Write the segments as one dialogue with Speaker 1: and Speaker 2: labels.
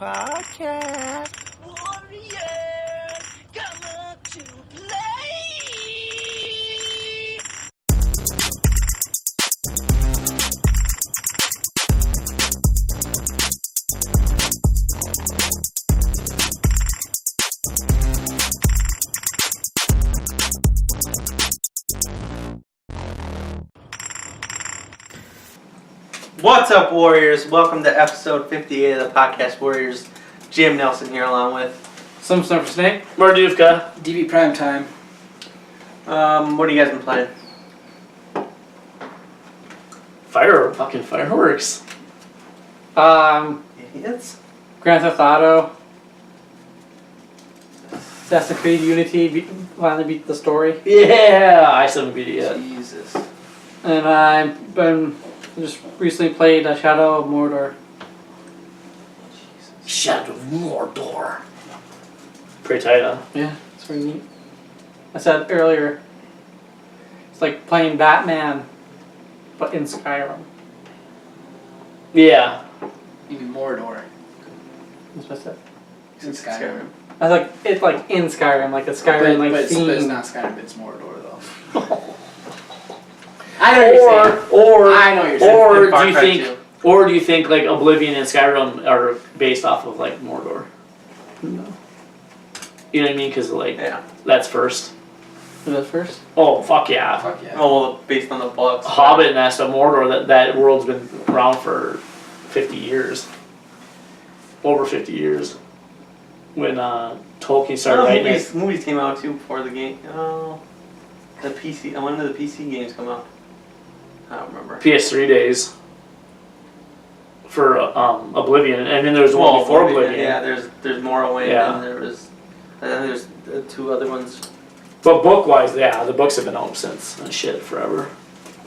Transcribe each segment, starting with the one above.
Speaker 1: podcast.
Speaker 2: Warriors, come up to play.
Speaker 3: What's up, Warriors? Welcome to episode 58 of the podcast Warriors. Jim Nelson here along with...
Speaker 4: Some Snuffer Snake.
Speaker 5: Marduvka.
Speaker 4: DB Prime Time.
Speaker 3: what have you guys been playing?
Speaker 5: Fucking fireworks.
Speaker 3: Idiots.
Speaker 4: Grand Theft Auto. Assassin's Creed Unity finally beat the story.
Speaker 5: Yeah, I still haven't beat it yet.
Speaker 3: Jesus.
Speaker 4: And I've been just recently played Shadow of Mordor.
Speaker 5: Shadow of Mordor. Pretty tight, huh?
Speaker 4: Yeah, it's pretty neat. I said earlier, it's like playing Batman, but in Skyrim.
Speaker 5: Yeah.
Speaker 6: Even Mordor.
Speaker 4: That's what I said.
Speaker 6: It's Skyrim.
Speaker 4: I was like, it's like in Skyrim, like the Skyrim
Speaker 6: but
Speaker 4: theme.
Speaker 6: it's not Skyrim, it's Mordor though.
Speaker 4: I know what you're saying.
Speaker 6: I know what you're saying.
Speaker 5: Or
Speaker 3: Far
Speaker 5: do you
Speaker 3: Cry
Speaker 5: think
Speaker 3: 2.
Speaker 5: or do you think like Oblivion and Skyrim are based off of like Mordor?
Speaker 4: No.
Speaker 5: You know what I mean? Because like
Speaker 3: Yeah.
Speaker 5: that's first.
Speaker 4: Was that first?
Speaker 5: Oh fuck yeah.
Speaker 6: Fuck yeah.
Speaker 3: Oh, well, based on the books.
Speaker 5: Hobbit Nest of Mordor. That world's been around for 50 years. Over 50 years. When Tolkien started writing it.
Speaker 3: Movies came out too before the game. Oh. The PC. When did the PC games come out? I don't remember.
Speaker 5: PS3 days for Oblivion, and then there was one before Oblivion.
Speaker 3: Yeah, there's Morrowind,
Speaker 5: Yeah.
Speaker 3: and then there's two other ones.
Speaker 5: But book-wise, yeah, the books have been out since shit forever.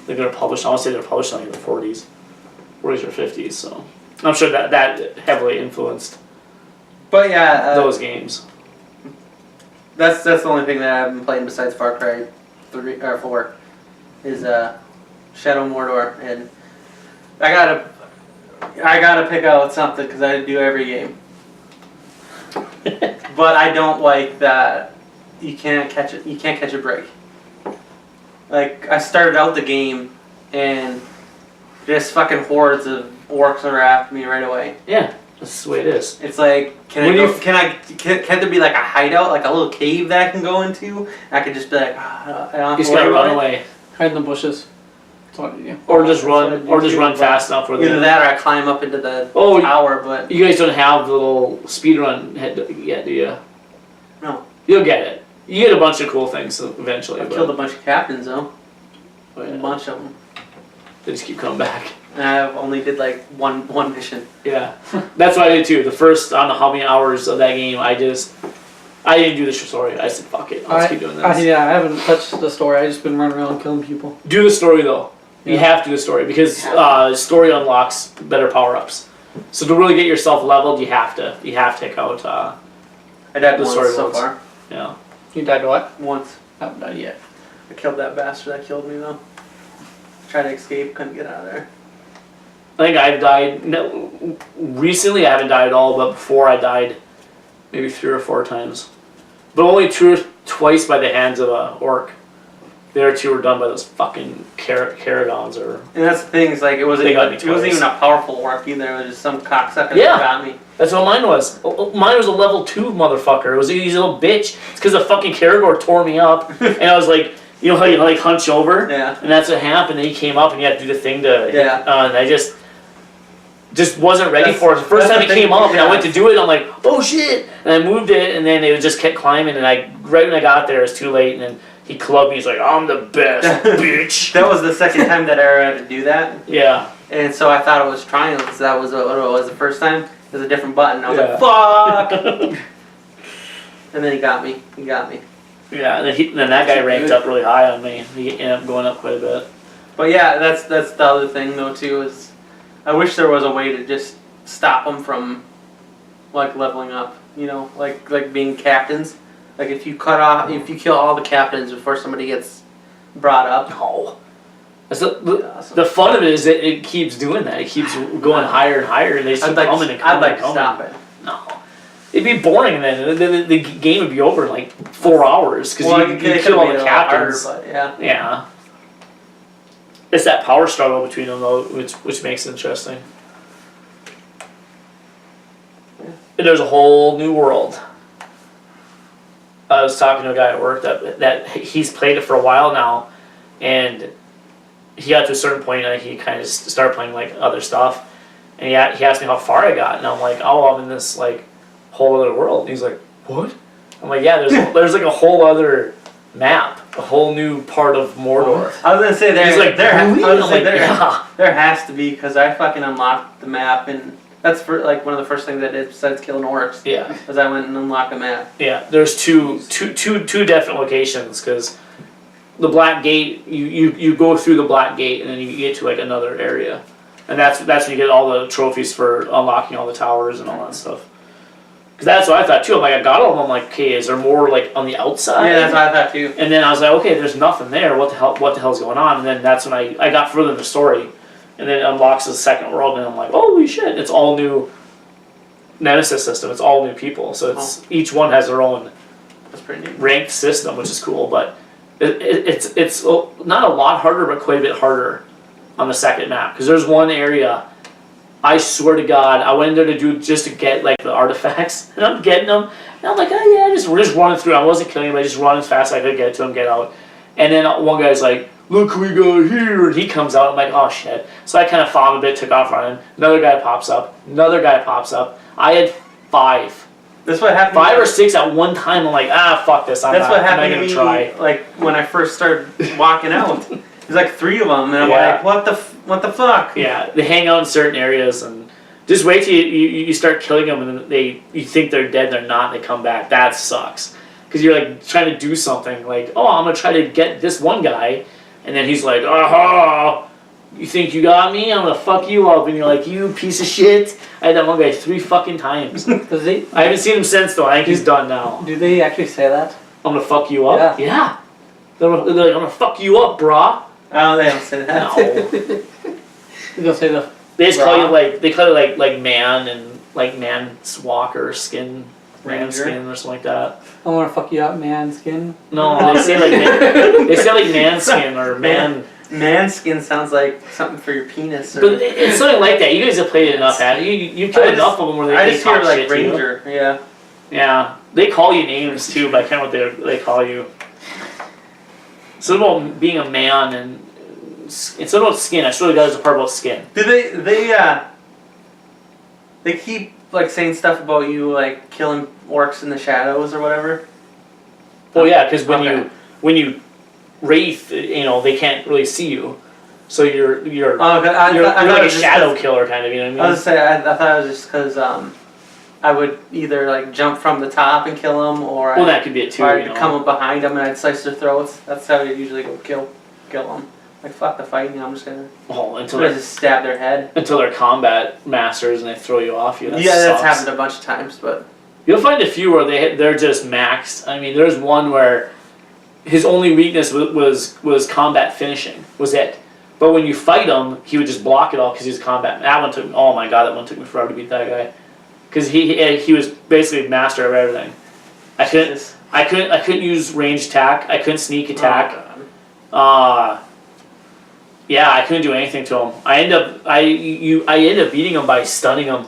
Speaker 5: They're gonna publish. I want to say they're published in the 40s or 50s. So I'm sure that heavily influenced
Speaker 3: But yeah,
Speaker 5: those games.
Speaker 3: That's the only thing that I've been playing besides Far Cry 3 or 4 is Shadow of Mordor, and I gotta pick out something because I do every game. But I don't like that you can't catch it. You can't catch a break. Like I started out the game and just fucking hordes of orcs are after me right away.
Speaker 5: Yeah, that's the way it is.
Speaker 3: It's like, can there be like a hideout, like a little cave that I can go into? I could just be like, I don't have
Speaker 5: You
Speaker 3: to
Speaker 5: just gotta
Speaker 3: worry
Speaker 5: run
Speaker 3: about it.
Speaker 5: away,
Speaker 4: Hide in the bushes. That's what you do.
Speaker 5: or just run,
Speaker 3: That's what I
Speaker 5: or
Speaker 3: do
Speaker 5: just
Speaker 3: too,
Speaker 5: run
Speaker 3: but
Speaker 5: fast enough where
Speaker 3: Either
Speaker 5: they.
Speaker 3: that or I climb up into the
Speaker 5: Oh,
Speaker 3: tower, but
Speaker 5: you guys don't have the little speed run head yet, do you?
Speaker 3: no.
Speaker 5: You'll get it. You get a bunch of cool things eventually.
Speaker 3: I've
Speaker 5: but
Speaker 3: killed a bunch of captains though.
Speaker 5: Oh,
Speaker 3: A
Speaker 5: yeah.
Speaker 3: bunch of them.
Speaker 5: They just keep coming back.
Speaker 3: And I only did like one mission.
Speaker 5: Yeah, that's what I did too. The first, I don't know how many hours of that game, I didn't do the story. I said, fuck it, let's keep doing this.
Speaker 4: I haven't touched the story. I've just been running around killing people.
Speaker 5: Do the story though. You
Speaker 4: Yeah.
Speaker 5: have to do the story because story unlocks better power-ups. So to really get yourself leveled, you have to take out,
Speaker 3: I died
Speaker 5: The
Speaker 3: once
Speaker 5: story
Speaker 3: so
Speaker 5: modes.
Speaker 3: far.
Speaker 5: yeah.
Speaker 4: You died what?
Speaker 3: Once.
Speaker 4: I haven't died yet.
Speaker 3: I killed that bastard that killed me though. Tried to escape, couldn't get out of there.
Speaker 5: I think I've died, no, recently I haven't died at all, but before I died maybe 3 or 4 times. But only twice by the hands of a orc. The other 2 were done by those fucking Caradons or...
Speaker 3: And that's the thing, is like it wasn't
Speaker 5: They got me
Speaker 3: even
Speaker 5: twice.
Speaker 3: a powerful orc either, it was just some cocksucker
Speaker 5: Yeah.
Speaker 3: that got me.
Speaker 5: That's what mine was. Mine was a level 2 motherfucker. It was a little bitch. It's because the fucking Caragor tore me up. And I was like, you know how you like hunch over?
Speaker 3: Yeah.
Speaker 5: And that's what happened. And he came up and you had to do the thing to...
Speaker 3: Yeah.
Speaker 5: And I just wasn't ready
Speaker 3: That's-
Speaker 5: for it. The first
Speaker 3: that's
Speaker 5: time
Speaker 3: the
Speaker 5: he came
Speaker 3: thing,
Speaker 5: up and I
Speaker 3: yeah.
Speaker 5: went to do it, I'm like, oh shit! And I moved it and then it just kept climbing and right when I got there, it was too late and then he clubbed me. He's like, I'm the best, bitch.
Speaker 3: That was the second time that I ever had to do that.
Speaker 5: Yeah.
Speaker 3: And so I thought it was triangle because that was what it was the first time. It was a different button. I was
Speaker 5: Yeah.
Speaker 3: like, fuck! And then he got me.
Speaker 5: Yeah, and then that guy ranked up really high on me. He ended up going up quite a bit.
Speaker 3: But yeah, that's the other thing though too is I wish there was a way to just stop them from like leveling up. You know, like being captains. Like if you kill all the captains before somebody gets brought up.
Speaker 5: No. That's the fun of it is that it keeps doing that. It keeps going higher and higher, and they just keep coming and coming
Speaker 3: I'd like
Speaker 5: and
Speaker 3: to
Speaker 5: coming.
Speaker 3: stop it.
Speaker 5: No. it'd be boring, and then the game would be over in like 4 hours because you kill all the captains.
Speaker 3: Harder, but yeah.
Speaker 5: Yeah. It's that power struggle between them though, which makes it interesting. And there's a whole new world. I was talking to a guy at work that he's played it for a while now, and he got to a certain point and he kind of started playing like other stuff, and he asked me how far I got, and I'm like, oh, I'm in this like whole other world. And he's like, what? I'm like, yeah, there's like a whole other map, a whole new part of Mordor.
Speaker 3: I was gonna say
Speaker 5: He's like, yeah.
Speaker 3: there has to be, because I fucking unlocked the map, and that's for like one of the first things I did besides killing orcs.
Speaker 5: Yeah.
Speaker 3: Because I went and unlocked a map.
Speaker 5: Yeah, there's two different locations because the Black Gate, you go through the Black Gate and then you get to like another area, and that's when you get all the trophies for unlocking all the towers and all that stuff. Because that's what I thought too. I'm like, I got all of them. I'm like, okay, is there more like on the outside?
Speaker 3: Yeah, that's what I thought too.
Speaker 5: And then I was like, okay, there's nothing there. What the hell's going on? And then that's when I got further in the story, and then it unlocks the second world, and I'm like, holy shit! It's all new Nemesis system. It's all new people. So it's each one has their own
Speaker 3: That's pretty neat.
Speaker 5: ranked system, which is cool. But it's not a lot harder, but quite a bit harder on the second map. Because there's one area, I swear to God, I went in there to get like the artifacts, and I'm getting them, and I'm like, oh yeah, we're just running through. I wasn't killing him. I just run as fast as I could get to him, get out. And then one guy's like, look who we got here, and he comes out. I'm like, oh shit. So I kind of fought him a bit, took off running. Another guy pops up. Another guy pops up. I had 5.
Speaker 3: That's what happened.
Speaker 5: 5 or 6 at one time. I'm like, fuck this. I'm not
Speaker 3: happened
Speaker 5: gonna
Speaker 3: to me.
Speaker 5: try.
Speaker 3: Like when I first started walking out, there's like 3 of them, and I'm
Speaker 5: Yeah.
Speaker 3: like, what the fuck?
Speaker 5: Yeah, they hang out in certain areas, and just wait till you start killing them, and then you think they're dead, they're not, and they come back. That sucks. Because you're like trying to do something, like, oh, I'm gonna try to get this one guy, and then he's like, aha, you think you got me? I'm gonna fuck you up, and you're like, you piece of shit. I had that one guy 3 fucking times. I haven't seen him since though. I think he's done now.
Speaker 4: Do they actually say that?
Speaker 5: I'm gonna fuck you up. Yeah. They're like, I'm gonna fuck you up, brah.
Speaker 3: Oh, they don't say that.
Speaker 5: No.
Speaker 4: They'll say the.
Speaker 5: They just call you like man and like man's walker skin. Man
Speaker 3: Ranger.
Speaker 5: skin or something like that.
Speaker 4: I want to fuck you up, man. Skin.
Speaker 5: No, they say like man skin or man.
Speaker 3: Man skin sounds like something for your penis. Or,
Speaker 5: But it's something like that. You guys have played it enough, haven't you? You killed enough of them where
Speaker 3: I
Speaker 5: they
Speaker 3: just
Speaker 5: talk
Speaker 3: hear like
Speaker 5: shit to you.
Speaker 3: Ranger. Yeah.
Speaker 5: Yeah, they call you names too, but I can't remember what they call you. It's about being a man, and it's about skin. I swear to God, there's a part about skin.
Speaker 3: Do they keep like saying stuff about you like killing orcs in the shadows or whatever?
Speaker 5: Well, yeah, because
Speaker 3: Okay.
Speaker 5: when you wraith, they can't really see you, so you're
Speaker 3: Oh, okay. I
Speaker 5: you're
Speaker 3: thought
Speaker 5: like
Speaker 3: it
Speaker 5: a
Speaker 3: was just
Speaker 5: shadow
Speaker 3: 'cause-
Speaker 5: killer kind of. You know what
Speaker 3: I
Speaker 5: I mean?
Speaker 3: was say I thought it was just because I would either like jump from the top and kill them, or
Speaker 5: Well, that could be it too.
Speaker 3: or I'd
Speaker 5: you know?
Speaker 3: come up behind them and I'd slice their throats. That's how I usually go kill them. Like fuck the fighting, I'm just gonna
Speaker 5: until
Speaker 3: just stab their head.
Speaker 5: they're combat masters and they throw you off you. That
Speaker 3: Yeah, that's
Speaker 5: sucks.
Speaker 3: happened a bunch of times, but
Speaker 5: You'll find a few where they're just maxed. I mean, there's one where his only weakness was combat finishing. Was it? But when you fight him, he would just block it all because he's combat. That one took. Oh my god, that one took me forever to beat that guy. Because he was basically master of everything. I couldn't use range attack. I couldn't sneak attack.
Speaker 3: Oh, God.
Speaker 5: Yeah, I couldn't do anything to him. I ended up beating him by stunning him,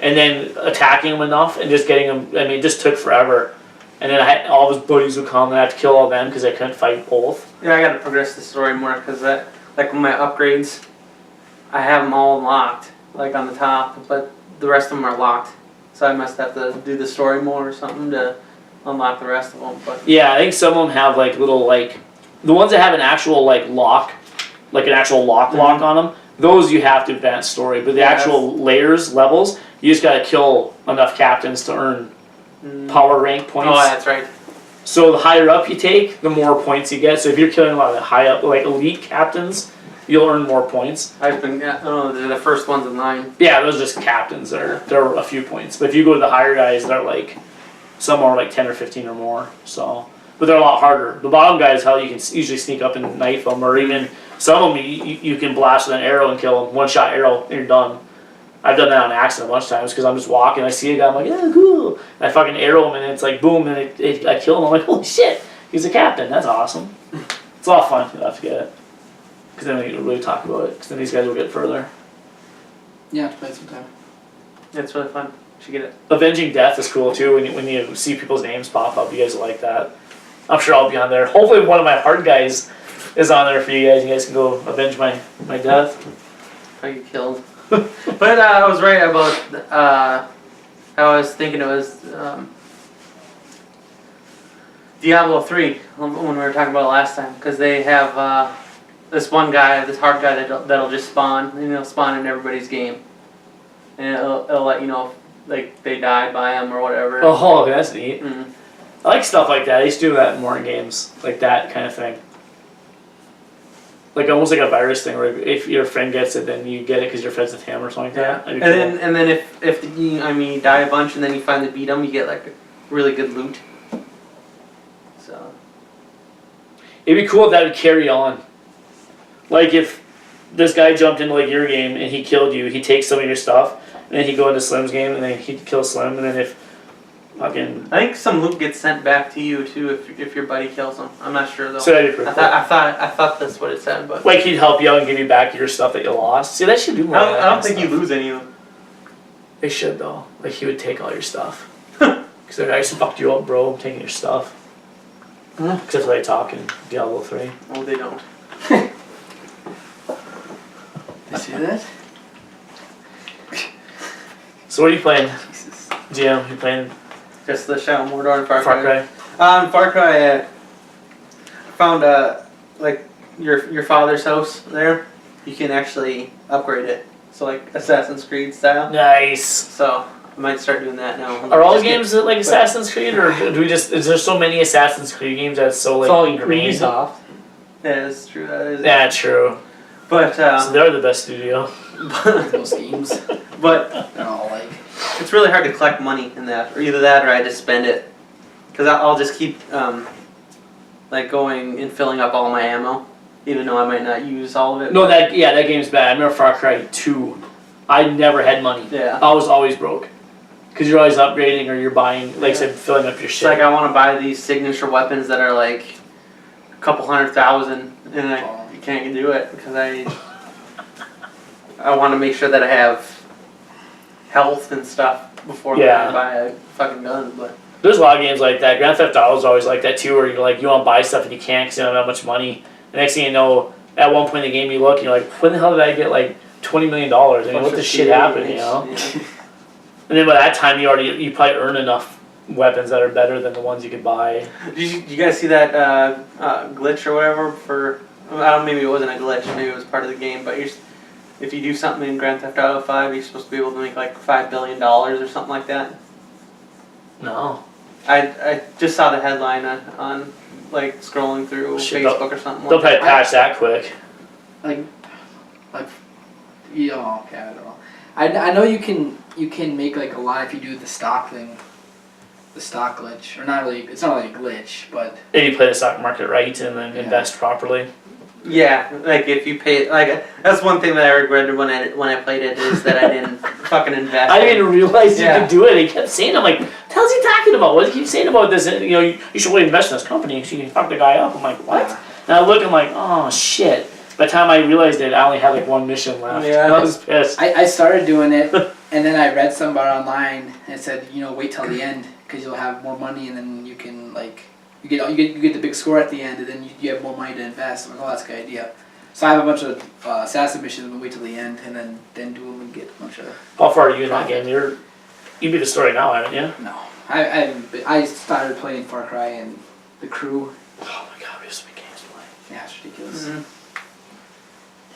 Speaker 5: and then attacking him enough and just getting him. I mean, it just took forever. And then all of his buddies would come and I had to kill all of them because I couldn't fight both.
Speaker 3: Yeah, I gotta progress the story more because like with my upgrades, I have them all unlocked, like on the top, but the rest of them are locked. So I must have to do the story more or something to unlock the rest of them. But
Speaker 5: Yeah, I think some of them have like little the ones that have an actual lock, like an actual lock on them. Those you have to advance story, but the actual levels, you just gotta kill enough captains to earn power rank points.
Speaker 3: Oh, that's right.
Speaker 5: So the higher up you take, the more points you get. So if you're killing a lot of the high up, like elite captains, you'll earn more points.
Speaker 3: I've been. Oh, they're the first ones in line.
Speaker 5: Yeah, those are just captains. They're a few points. But if you go to the higher guys, they're some are 10 or 15 or more. So, but they're a lot harder. The bottom guys, how you can usually sneak up and knife them, or even some of them you can blast with an arrow and kill them. 1-shot arrow, and you're done. I've done that on accident a bunch of times because I'm just walking, I see a guy, I'm like, yeah, cool. And I fucking arrow him, and it's like boom, and I kill him. I'm like, holy shit, he's a captain. That's awesome. It's a lot of fun. You'll have to get it because then we can really talk about it. Because then these guys will get further.
Speaker 6: Yeah, to play sometime.
Speaker 3: It's really fun. You should get it.
Speaker 5: Avenging Death is cool too. When you see people's names pop up, you guys will like that. I'm sure I'll be on there. Hopefully, one of my hard guys is on there for you guys. You guys can go avenge my death.
Speaker 3: I get killed. But I was right about. I was thinking it was Diablo 3 when we were talking about it last time, because they have this one guy, this hard guy that'll just spawn, and he'll spawn in everybody's game, and it'll let you know if, like, they died by him or whatever.
Speaker 5: Oh, okay, that's neat.
Speaker 3: Mm.
Speaker 5: I like stuff like that. I used to do that in more games, like that kind of thing. Like almost like a virus thing, where if your friend gets it, then you get it because you're friends with him or something like that.
Speaker 3: Yeah,
Speaker 5: That'd be
Speaker 3: and
Speaker 5: cool.
Speaker 3: then if you you die a bunch and then you finally beat them, you get like really good loot. So
Speaker 5: It'd be cool if that would carry on. Like if this guy jumped into like your game and he killed you, he takes some of your stuff, and then he'd go into Slim's game and then he'd kill Slim, and then if fucking
Speaker 3: I think some loot gets sent back to you too if your buddy kills him. I'm not sure though.
Speaker 5: so that'd be pretty cool.
Speaker 3: I thought that's what it said, but
Speaker 5: Like he'd help you out and give you back your stuff that you lost. See, that should do more. of that
Speaker 3: I
Speaker 5: kind
Speaker 3: don't
Speaker 5: of
Speaker 3: think you
Speaker 5: stuff.
Speaker 3: lose any of them.
Speaker 5: They should though. Like he would take all your stuff. Because like, I just fucked you up, bro. I'm taking your stuff. Except for they talk in Diablo 3.
Speaker 3: Oh, they don't.
Speaker 6: You see that?
Speaker 5: So what are you playing,
Speaker 6: Jesus.
Speaker 5: GM? You playing
Speaker 3: Just the Shadow of Mordor and Far
Speaker 5: Far
Speaker 3: Cry.
Speaker 5: Cry?
Speaker 3: Far Cry. I found like your father's house there. You can actually upgrade it, so like Assassin's Creed style.
Speaker 5: Nice.
Speaker 3: So I might start doing that now.
Speaker 5: Are all
Speaker 3: Just get-
Speaker 5: games like Assassin's Creed, or do we just? Is there so many Assassin's Creed games that's so like
Speaker 4: It's all
Speaker 5: ingrained?
Speaker 4: Ubisoft.
Speaker 3: Yeah, that's true. That is.
Speaker 5: Yeah, true.
Speaker 3: But
Speaker 5: So they're the best studio.
Speaker 6: Those games.
Speaker 3: but
Speaker 6: They're all like.
Speaker 3: it's really hard to collect money in that, or either that or I just spend it, because I'll just keep like going and filling up all my ammo, even though I might not use all of it.
Speaker 5: No, that game's bad. I remember Far Cry 2. I never had money.
Speaker 3: Yeah.
Speaker 5: I was always broke. Because you're always upgrading or you're buying, like I said, filling up your
Speaker 3: It's
Speaker 5: shit.
Speaker 3: like I want to buy these signature weapons that are like a couple $100,000, and I can't do it because I want to make sure that I have health and stuff before
Speaker 5: Yeah.
Speaker 3: I buy a fucking gun. But
Speaker 5: There's a lot of games like that. Grand Theft Auto is always like that too, where you're like, you want to buy stuff and you can't because you don't have that much money. The next thing you know, at one point in the game you look and you're like, when the hell did I get like $20 million? I mean, what the shit happened, you know?
Speaker 3: Yeah.
Speaker 5: And then by that time you probably earn enough weapons that are better than the ones you could buy.
Speaker 3: Did you guys see that glitch or whatever for? I don't. Maybe it wasn't a glitch. Maybe it was part of the game. But if you do something in Grand Theft Auto 5, you're supposed to be able to make like $5 billion or something like that.
Speaker 5: No.
Speaker 3: I just saw the headline on like scrolling through
Speaker 5: Shit,
Speaker 3: Facebook or something.
Speaker 5: They'll
Speaker 3: Like
Speaker 5: probably patch that quick.
Speaker 6: Like, yeah, okay, I don't know. I know you can make like a lot if you do the stock thing, the stock glitch, or not really. It's not really a glitch, but
Speaker 5: If you play the stock market right and then
Speaker 6: Yeah.
Speaker 5: invest properly.
Speaker 3: yeah, like if you pay, like that's one thing that I regretted when I played it is that I didn't fucking invest.
Speaker 5: I didn't even realize you
Speaker 3: Yeah.
Speaker 5: could do it. He kept saying, I'm like, what the hell's he talking about? What does he keep saying about this? You know, you should really invest in this company so you can fuck the guy up. I'm like, what? And I look, I'm like, oh shit. By the time I realized it, I only had like one mission left.
Speaker 3: Yeah.
Speaker 5: I was pissed.
Speaker 6: I started doing it, and then I read something about it online, and it said, wait till the end because you'll have more money, and then you can like you get the big score at the end, and then you have more money to invest. I'm like, oh, that's a good idea. So I have a bunch of assassin missions, and wait till the end, and then do them and get a bunch of.
Speaker 5: How far are you in that game? You beat the story now, haven't you?
Speaker 6: No, I started playing Far Cry and The Crew.
Speaker 5: Oh my god, we have so many games to play.
Speaker 6: Yeah, it's ridiculous.
Speaker 3: Mhm.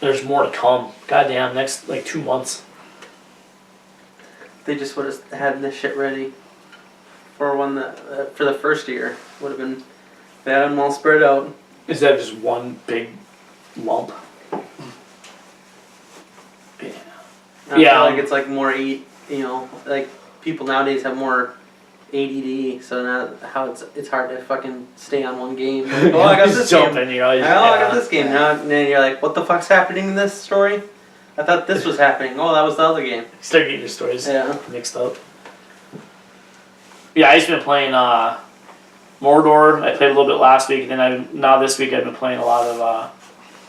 Speaker 5: There's more to come. Goddamn, next like 2 months.
Speaker 3: They just would have had this shit ready for for the first year. Would have been. They had them all spread out.
Speaker 5: Is that just one big lump? Yeah.
Speaker 3: I
Speaker 5: Yeah.
Speaker 3: feel like it's like more like people nowadays have more ADD, so now it's hard to fucking stay on one game. Like, oh, I got
Speaker 5: Just
Speaker 3: this
Speaker 5: jump
Speaker 3: game.
Speaker 5: in, you know.
Speaker 3: I got this game now, and then you're like, what the fuck's happening in this story? I thought this was happening. Oh, that was the other game.
Speaker 5: Start getting your stories
Speaker 3: Yeah.
Speaker 5: mixed up. Yeah, I just been playing Mordor. I played a little bit last week, and then now this week I've been playing a lot of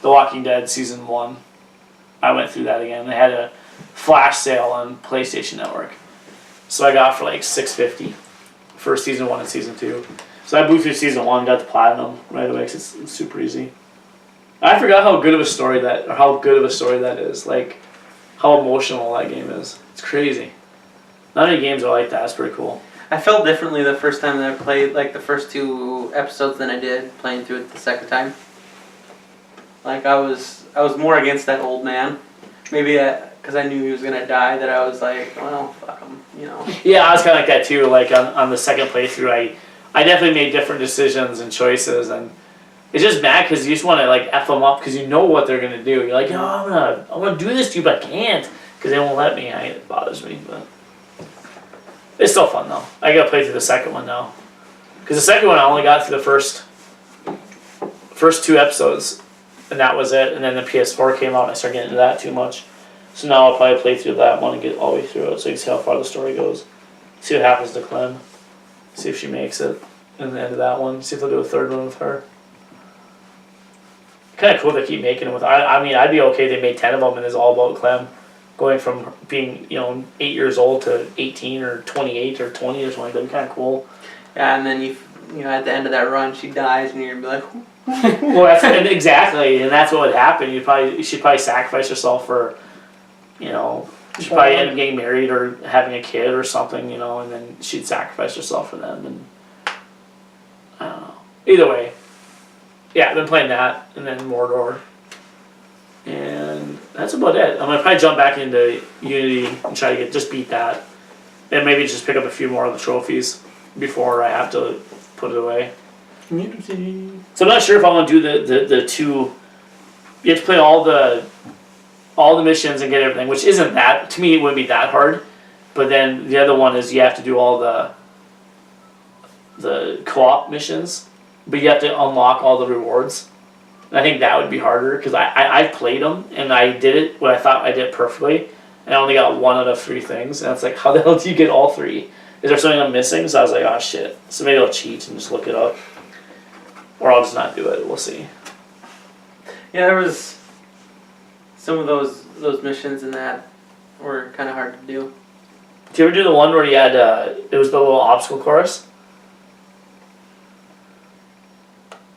Speaker 5: The Walking Dead Season 1. I went through that again. They had a flash sale on PlayStation Network. So I got for like $6.50 for Season 1 and Season 2. So I blew through Season 1, got the Platinum right away because it's super easy. I forgot how good of a story that is. Like, how emotional that game is. It's crazy. Not many games are like that. It's pretty cool.
Speaker 3: I felt differently the first time that I played, like the first 2 episodes than I did playing through it the second time. Like I was more against that old man. Maybe because I knew he was gonna die, that I was like, well, fuck him, you know.
Speaker 5: Yeah, I was kind of like that too. Like on the second playthrough, I definitely made different decisions and choices, and it's just mad because you just want to like F them up because you know what they're gonna do. You're like, oh, I'm gonna do this to you, but I can't because they won't let me. It bothers me, but it's still fun though. I gotta play through the second one now because the second one I only got through the first 2 episodes, and that was it. And then the PS4 came out, and I started getting into that too much. So now I'll probably play through that one and get all the way through it, so you can see how far the story goes. See what happens to Clem. See if she makes it in the end of that one. See if they'll do a third one with her. Kind of cool they keep making them with. I mean, I'd be okay if they made 10 of them and it's all about Clem, going from being 8 years old to 18 or 28 or 20 or something. That'd be kind of cool.
Speaker 3: Yeah, and then you at the end of that run, she dies, and you're gonna be like,
Speaker 5: Well, that's exactly, and that's what would happen. You should probably sacrifice yourself for, she'd probably end up getting married or having a kid or something, and then she'd sacrifice herself for them, and I don't know. Either way, yeah, I've been playing that, and then Mordor, and that's about it. I'm gonna probably jump back into Unity and try to just beat that, and maybe just pick up a few more of the trophies before I have to put it away. So I'm not sure if I want to do the 2. You have to play all the missions and get everything, which isn't that, to me it wouldn't be that hard. But then the other one is you have to do all the co-op missions, but you have to unlock all the rewards. And I think that would be harder because I played them and I did it what I thought I did perfectly, and I only got 1 out of 3 things. And it's like, how the hell do you get all 3? Is there something I'm missing? So I was like, oh shit. So maybe I'll cheat and just look it up. Or I'll just not do it. We'll see.
Speaker 3: yeah, there was some of those missions in that were kind of hard to do.
Speaker 5: Did you ever do the one where you had, it was the little obstacle course?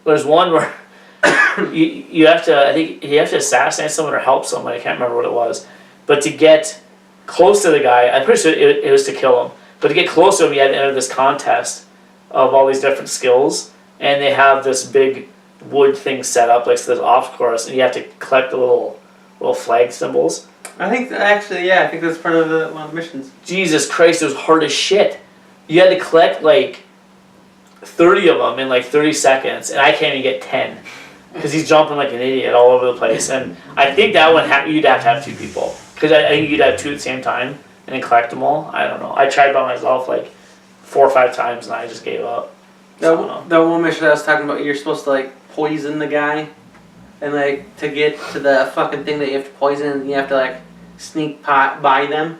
Speaker 5: There's one where you have to, I think you have to assassinate someone or help someone. I can't remember what it was. But to get close to the guy, I'm pretty sure it was to kill him. But to get close to him, you had to enter this contest of all these different skills. And they have this big wood thing set up, like this obstacle course, and you have to collect the little flag symbols.
Speaker 3: I think I think that's part of one of the missions.
Speaker 5: Jesus Christ, it was hard as shit. You had to collect like 30 of them in like 30 seconds, and I can't even get 10 because he's jumping like an idiot all over the place. And I think that one you'd have to have 2 people because I think you'd have 2 at the same time and then collect them all. I don't know. I tried by myself like 4 or 5 times, and I just gave up.
Speaker 3: That one mission I was talking about, you're supposed to like poison the guy, and like to get to the fucking thing that you have to poison, you have to like sneak by them.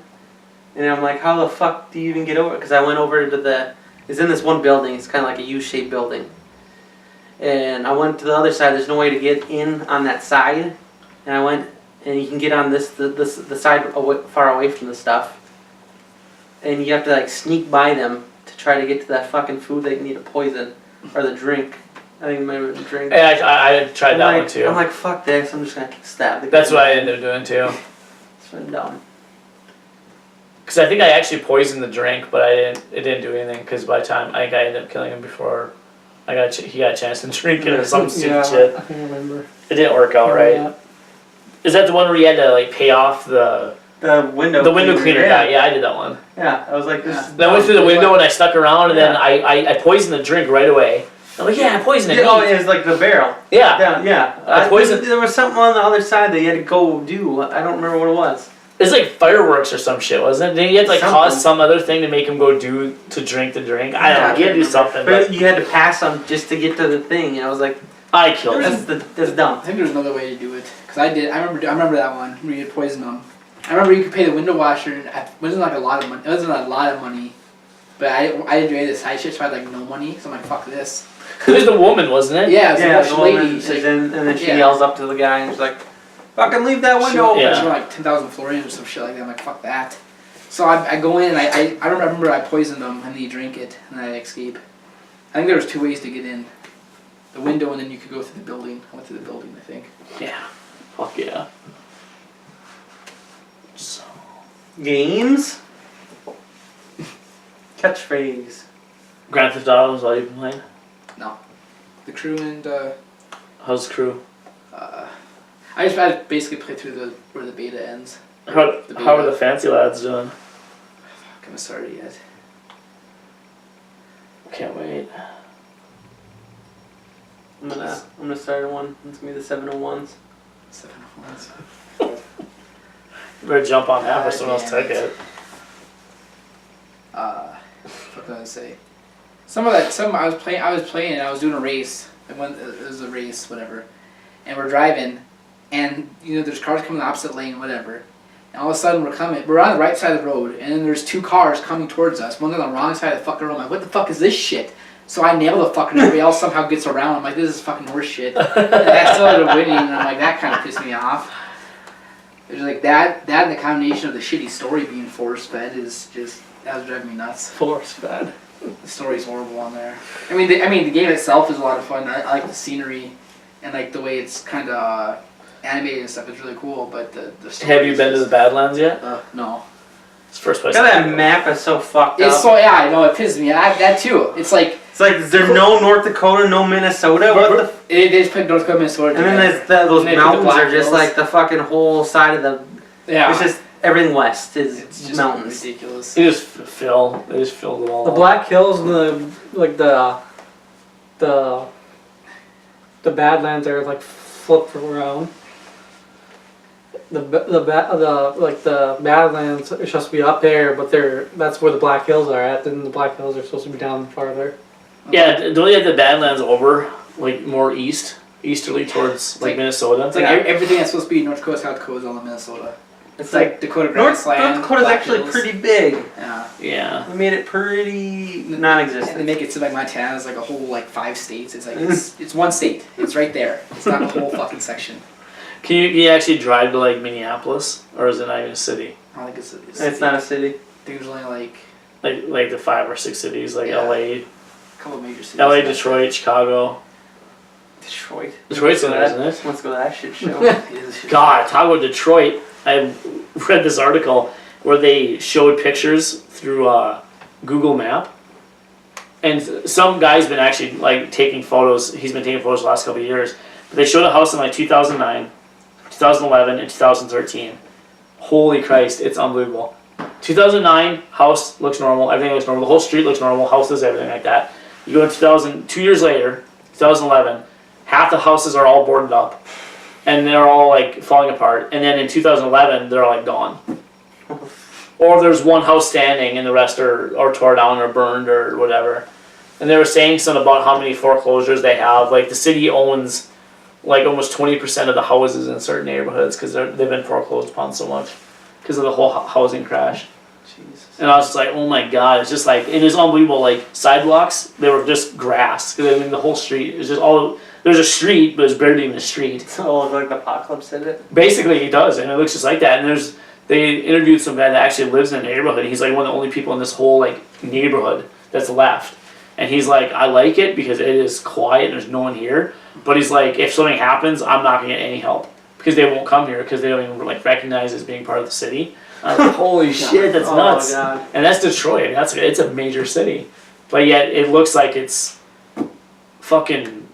Speaker 3: And I'm like, how the fuck do you even get over? Because I went over to it's in this one building. It's kind of like a U-shaped building. And I went to the other side. There's no way to get in on that side. And I went, and you can get on the side far away from the stuff. And you have to like sneak by them to try to get to that fucking food that you need to poison, or the drink. I think it might have been the drink.
Speaker 5: Yeah, I tried that one too.
Speaker 3: I'm like, fuck this. I'm just gonna stab the guy.
Speaker 5: That's what I ended up doing too.
Speaker 3: It's been dumb.
Speaker 5: Because I think I actually poisoned the drink, but it didn't do anything. Because by the time I think I ended up killing him before he got a chance to drink it or some stupid shit.
Speaker 4: I can remember.
Speaker 5: It didn't work out right. Is that the one where you had to like pay off the
Speaker 3: window
Speaker 5: cleaner guy? Yeah, I did that one.
Speaker 3: Yeah, I was like, this.
Speaker 5: Yeah. Then I went through the window and I stuck around, and then I poisoned the drink right away. I'm like, yeah, I poisoned it.
Speaker 3: Oh, it was like the barrel.
Speaker 5: Yeah.
Speaker 3: Yeah.
Speaker 5: I poisoned.
Speaker 3: There was something on the other side that you had to go do. I don't remember what it was.
Speaker 5: It's like fireworks or some shit, wasn't it? Then you had to like
Speaker 3: Something.
Speaker 5: cause some other thing to make him go to drink the drink. I don't know. You had to do something.
Speaker 3: But you had to pass them just to get to the thing, and I was like,
Speaker 5: I killed him.
Speaker 3: that's dumb.
Speaker 6: I think there's another way to do it. Cause I remember that one where you had poisoned them. I remember you could pay the window washer. And it wasn't like a lot of money. It wasn't a lot of money, but I didn't do any of the side shit, so I had like no money. So I'm like, fuck this.
Speaker 5: It was the woman, wasn't it?
Speaker 6: Yeah, it was
Speaker 3: Yeah,
Speaker 6: a
Speaker 3: the
Speaker 6: Russian
Speaker 3: woman
Speaker 6: lady.
Speaker 3: is
Speaker 6: She's like,
Speaker 3: in, and then she
Speaker 6: Yeah.
Speaker 3: yells up to the guy and she's like, "Fucking leave that window open."
Speaker 5: Yeah.
Speaker 6: She wanted like 10,000 florins or some shit like that. I'm like, fuck that. So I go in and I remember I poisoned them and then you drink it and I escape. I think there was 2 ways to get in. The window and then you could go through the building. I went through the building, I think.
Speaker 5: Yeah. Fuck yeah. So.
Speaker 3: Games. Catchphrase.
Speaker 5: Grand Theft Auto is all you've been playing?
Speaker 6: The crew and
Speaker 5: How's the crew?
Speaker 6: I just basically play through where the beta ends.
Speaker 5: How are the fancy lads doing?
Speaker 6: Haven't started yet.
Speaker 5: Can't wait.
Speaker 3: I'm gonna start one. It's gonna be the 701s.
Speaker 6: 7 months.
Speaker 5: You better jump on that for someone else
Speaker 6: damn
Speaker 5: take
Speaker 6: it.
Speaker 5: it.
Speaker 6: What can I say? Some I was playing and I was doing a race. It was a race, whatever. And we're driving, and there's cars coming the opposite lane, whatever. And all of a sudden we're on the right side of the road, and then there's 2 cars coming towards us. One's on the wrong side of the fucking road. I'm like, what the fuck is this shit? So I nail the fucker, and everybody else somehow gets around. I'm like, this is fucking horse shit. And I still ended up winning, and I'm like, that kind of pissed me off. There's like that and the combination of the shitty story being force fed that was driving me nuts.
Speaker 5: Force fed.
Speaker 6: The story's horrible on there. I mean, the game itself is a lot of fun. I like the scenery, and like the way it's kind of animated and stuff. It's really cool. But the story
Speaker 5: Have you been to the Badlands yet?
Speaker 6: No.
Speaker 5: It's the first place.
Speaker 3: God, that map is so fucked
Speaker 6: It's
Speaker 3: up.
Speaker 6: so I know it pisses me. That too. It's like
Speaker 3: It's like is there no North Dakota, no Minnesota. What the?
Speaker 6: they just put North Dakota, Minnesota.
Speaker 3: And then
Speaker 6: together.
Speaker 3: those
Speaker 6: And they put the
Speaker 3: mountains
Speaker 6: Black
Speaker 3: are just
Speaker 6: Hills.
Speaker 3: like the fucking whole side of the.
Speaker 6: Yeah.
Speaker 3: It's just everything west is
Speaker 6: It's just
Speaker 3: mountains.
Speaker 6: ridiculous.
Speaker 5: They just filled it all
Speaker 4: The
Speaker 5: up.
Speaker 4: Black Hills and the Badlands are like flipped around. The Badlands are supposed to be up there, but that's where the Black Hills are at. Then the Black Hills are supposed to be down farther.
Speaker 5: Yeah, don't you have the Badlands over, like more easterly towards like Minnesota?
Speaker 6: It's like everything that's supposed to be North Dakota, South Dakota is all in Minnesota.
Speaker 3: It's
Speaker 6: Like
Speaker 3: like
Speaker 6: Dakota
Speaker 3: North
Speaker 6: Grassland.
Speaker 3: Dakota's
Speaker 6: Black
Speaker 3: actually
Speaker 6: Hills.
Speaker 3: pretty big.
Speaker 6: Yeah.
Speaker 5: Yeah.
Speaker 3: We made it pretty
Speaker 6: And they
Speaker 3: non-existent.
Speaker 6: make it seem like Montana's like a whole like 5 states. It's like it's one state. It's right there. It's not a whole fucking section.
Speaker 5: Can you actually drive to like Minneapolis, or is it not even a city?
Speaker 6: I don't think it's
Speaker 3: It's not a city.
Speaker 6: There's only like
Speaker 5: Like the 5 or 6 cities, like
Speaker 6: Yeah.
Speaker 5: LA,
Speaker 6: a couple of major cities.
Speaker 5: LA, Detroit, Chicago.
Speaker 3: Detroit.
Speaker 5: Detroit's in there,
Speaker 3: Let's go to
Speaker 5: isn't it?
Speaker 3: Let's go to that shit show.
Speaker 6: It is.
Speaker 5: God, talk about Detroit. I read this article where they showed pictures through Google Map, and some guy's been actually like taking photos. He's been taking photos the last couple of years. But they showed a house in like 2009, 2011, and 2013. Holy Christ, it's unbelievable. 2009, house looks normal, everything looks normal, the whole street looks normal, houses, everything like that. You go to 2 years later, 2011, half the houses are all boarded up, and they're all like falling apart. And then in 2011, they're like gone. Or there's one house standing, and the rest are tore down or burned or whatever. And they were saying something about how many foreclosures they have. Like the city owns like almost 20% of the houses in certain neighborhoods because they've been foreclosed upon so much because of the whole housing crash.
Speaker 3: Jesus.
Speaker 5: And I was just like, oh my god, it's just like, it is unbelievable. Like sidewalks, they were just grass. 'Cause, I mean, the whole street is just all, there's a street, but it's barely even a street.
Speaker 3: Oh, like the apocalypse did it.
Speaker 5: Basically, he does, and it looks just like that. And they interviewed some guy that actually lives in the neighborhood. He's like one of the only people in this whole like neighborhood that's left. And he's like, I like it because it is quiet and there's no one here. But he's like, if something happens, I'm not gonna get any help because they won't come here because they don't even like recognize as being part of the city. I was like, holy shit, that's nuts.
Speaker 3: Oh, God.
Speaker 5: And that's Detroit. It's a major city, but yet it looks like it's fucking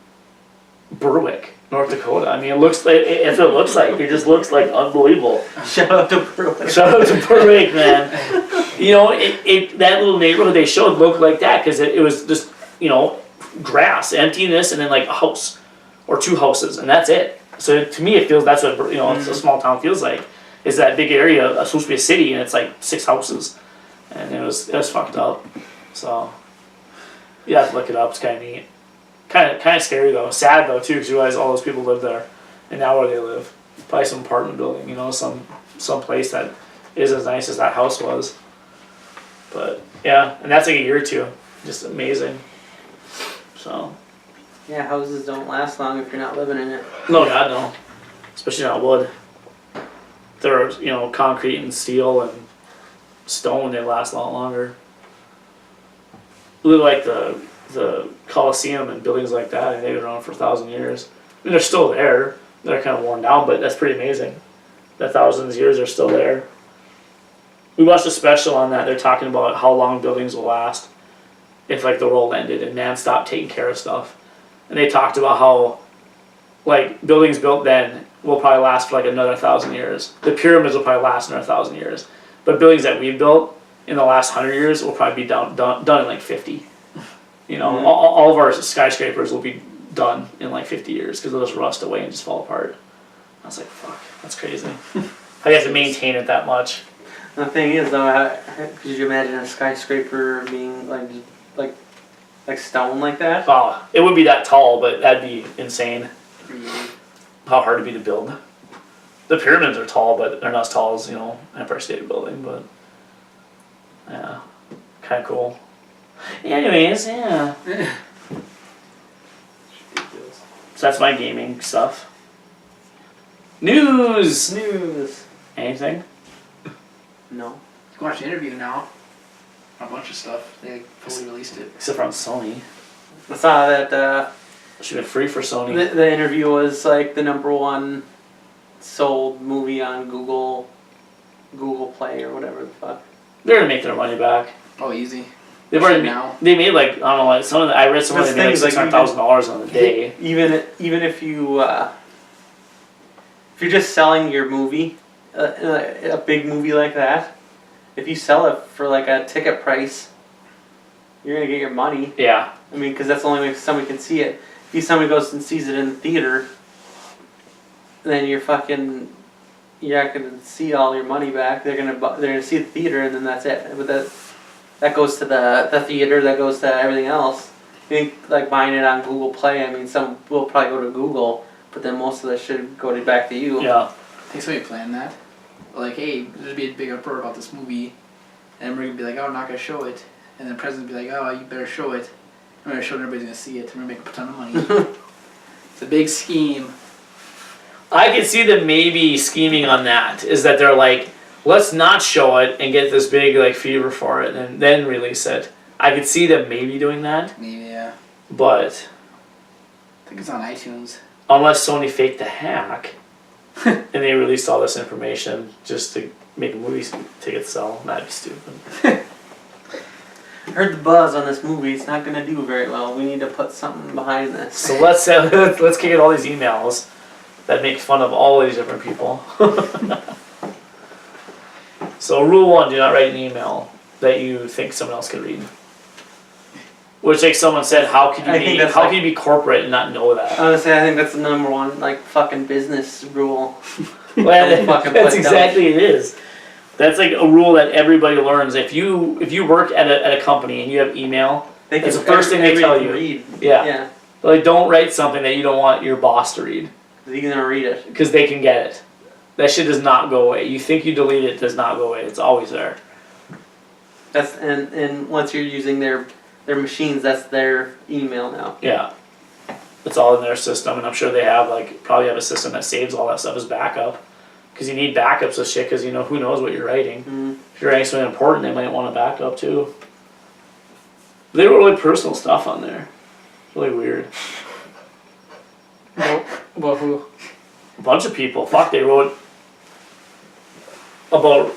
Speaker 5: Berwick, North Dakota. I mean, it looks like it just looks like unbelievable.
Speaker 3: Shout out to Berwick.
Speaker 5: Shout out to Berwick, man. You know, that little neighborhood they showed looked like that because it was just, you know, grass, emptiness, and then like a house or 2 houses, and that's it. So to me, it feels that's what, you know, a small town feels like. Is that big area supposed to be a city, and it's like 6 houses, and it was fucked up. So you have to look it up. It's kind of neat, kind of scary though. Sad though too, because you realize all those people live there, and now where they live. Probably some apartment building, you know, some place that is as nice as that house was. But yeah, and that's like a year or two. Just amazing. So.
Speaker 3: Yeah, houses don't last long if you're not living in it.
Speaker 5: No, God, no. Especially not wood. They're, you know, concrete and steel and stone, they last a lot longer. Look like the Colosseum and buildings like that, they've been around for 1,000 years. I mean, they're still there. They're kind of worn down, but that's pretty amazing. That thousands of years are still there. We watched a special on that. They're talking about how long buildings will last if like the world ended and man stopped taking care of stuff. And they talked about how like buildings built then will probably last for like another 1,000 years. The pyramids will probably last another 1,000 years. But buildings that we built in the last 100 years will probably be done in like 50. You know, all of our skyscrapers will be done in like 50 years because they'll just rust away and just fall apart. I was like, fuck, that's crazy. How do you have to maintain it that much?
Speaker 3: The thing is, though, could you imagine a skyscraper being like stone like that?
Speaker 5: Oh, it would be that tall, but that'd be insane. How hard it'd be to build. The pyramids are tall, but they're not as tall as, you know, Empire State Building, but yeah, kind of cool. Anyways, yeah. So that's my gaming stuff. News! Anything?
Speaker 3: No.
Speaker 6: You can watch the interview now. A bunch of stuff. They fully released it.
Speaker 5: Except for on Sony.
Speaker 3: I saw that
Speaker 5: Should have been free for Sony.
Speaker 3: the interview was like the #1 sold movie on Google Play or whatever the fuck.
Speaker 5: They're gonna make their money back.
Speaker 6: Oh, easy.
Speaker 5: They've already
Speaker 6: now.
Speaker 5: they made like, I don't know, like some of the, I read some of them made like $600,000 on the day.
Speaker 3: Even if you're just selling your movie, a big movie like that, if you sell it for like a ticket price, you're gonna get your money.
Speaker 5: Yeah.
Speaker 3: I mean, because that's the only way somebody can see it. If somebody goes and sees it in the theater, then you're not gonna see all your money back. They're gonna see the theater, and then that's it. But that goes to the theater. That goes to everything else. I think like buying it on Google Play. I mean, some will probably go to Google, but then most of that should go back to you.
Speaker 5: Yeah.
Speaker 6: I think somebody planned that. Like, hey, there's be a big uproar about this movie, and we're gonna be like, oh, I'm not gonna show it, and then the president will be like, oh, you better show it. I'm gonna show it, everybody's gonna see it. I'm gonna make a ton of money. It's a big scheme.
Speaker 5: I could see them maybe scheming on that. Is that they're like, let's not show it and get this big like fever for it and then release it. I could see them maybe doing that.
Speaker 6: Maybe, yeah.
Speaker 5: But
Speaker 6: I think it's on iTunes.
Speaker 5: unless Sony faked the hack and they released all this information just to make a movie ticket sell, that'd be stupid.
Speaker 3: I heard the buzz on this movie. It's not gonna do very well. We need to put something behind this.
Speaker 5: So let's kick out all these emails that make fun of all these different people. So rule 1, do not write an email that you think someone else could read. Which, like someone said, how can you be corporate and not know that?
Speaker 3: Honestly, I think that's the #1 like fucking business rule.
Speaker 5: Well,
Speaker 3: fucking
Speaker 5: that's
Speaker 3: put
Speaker 5: exactly it is. That's like a rule that everybody learns. If you work at a company and you have email, it's the first thing they tell you.
Speaker 3: Read.
Speaker 5: Yeah.
Speaker 3: Yeah.
Speaker 5: Like, don't write something that you don't want your boss to read.
Speaker 3: He's gonna read it.
Speaker 5: Because they can get it. That shit does not go away. You think you delete it, does not go away. It's always there.
Speaker 3: That's and once you're using their machines, that's their email now.
Speaker 5: Yeah. It's all in their system, and I'm sure they have probably have a system that saves all that stuff as backup. Because you need backups of shit, because who knows what you're writing.
Speaker 3: Mm.
Speaker 5: If you're writing something important, they might want a backup too. They wrote really personal stuff on there. Really weird.
Speaker 4: About who?
Speaker 5: A bunch of people. Fuck, they wrote about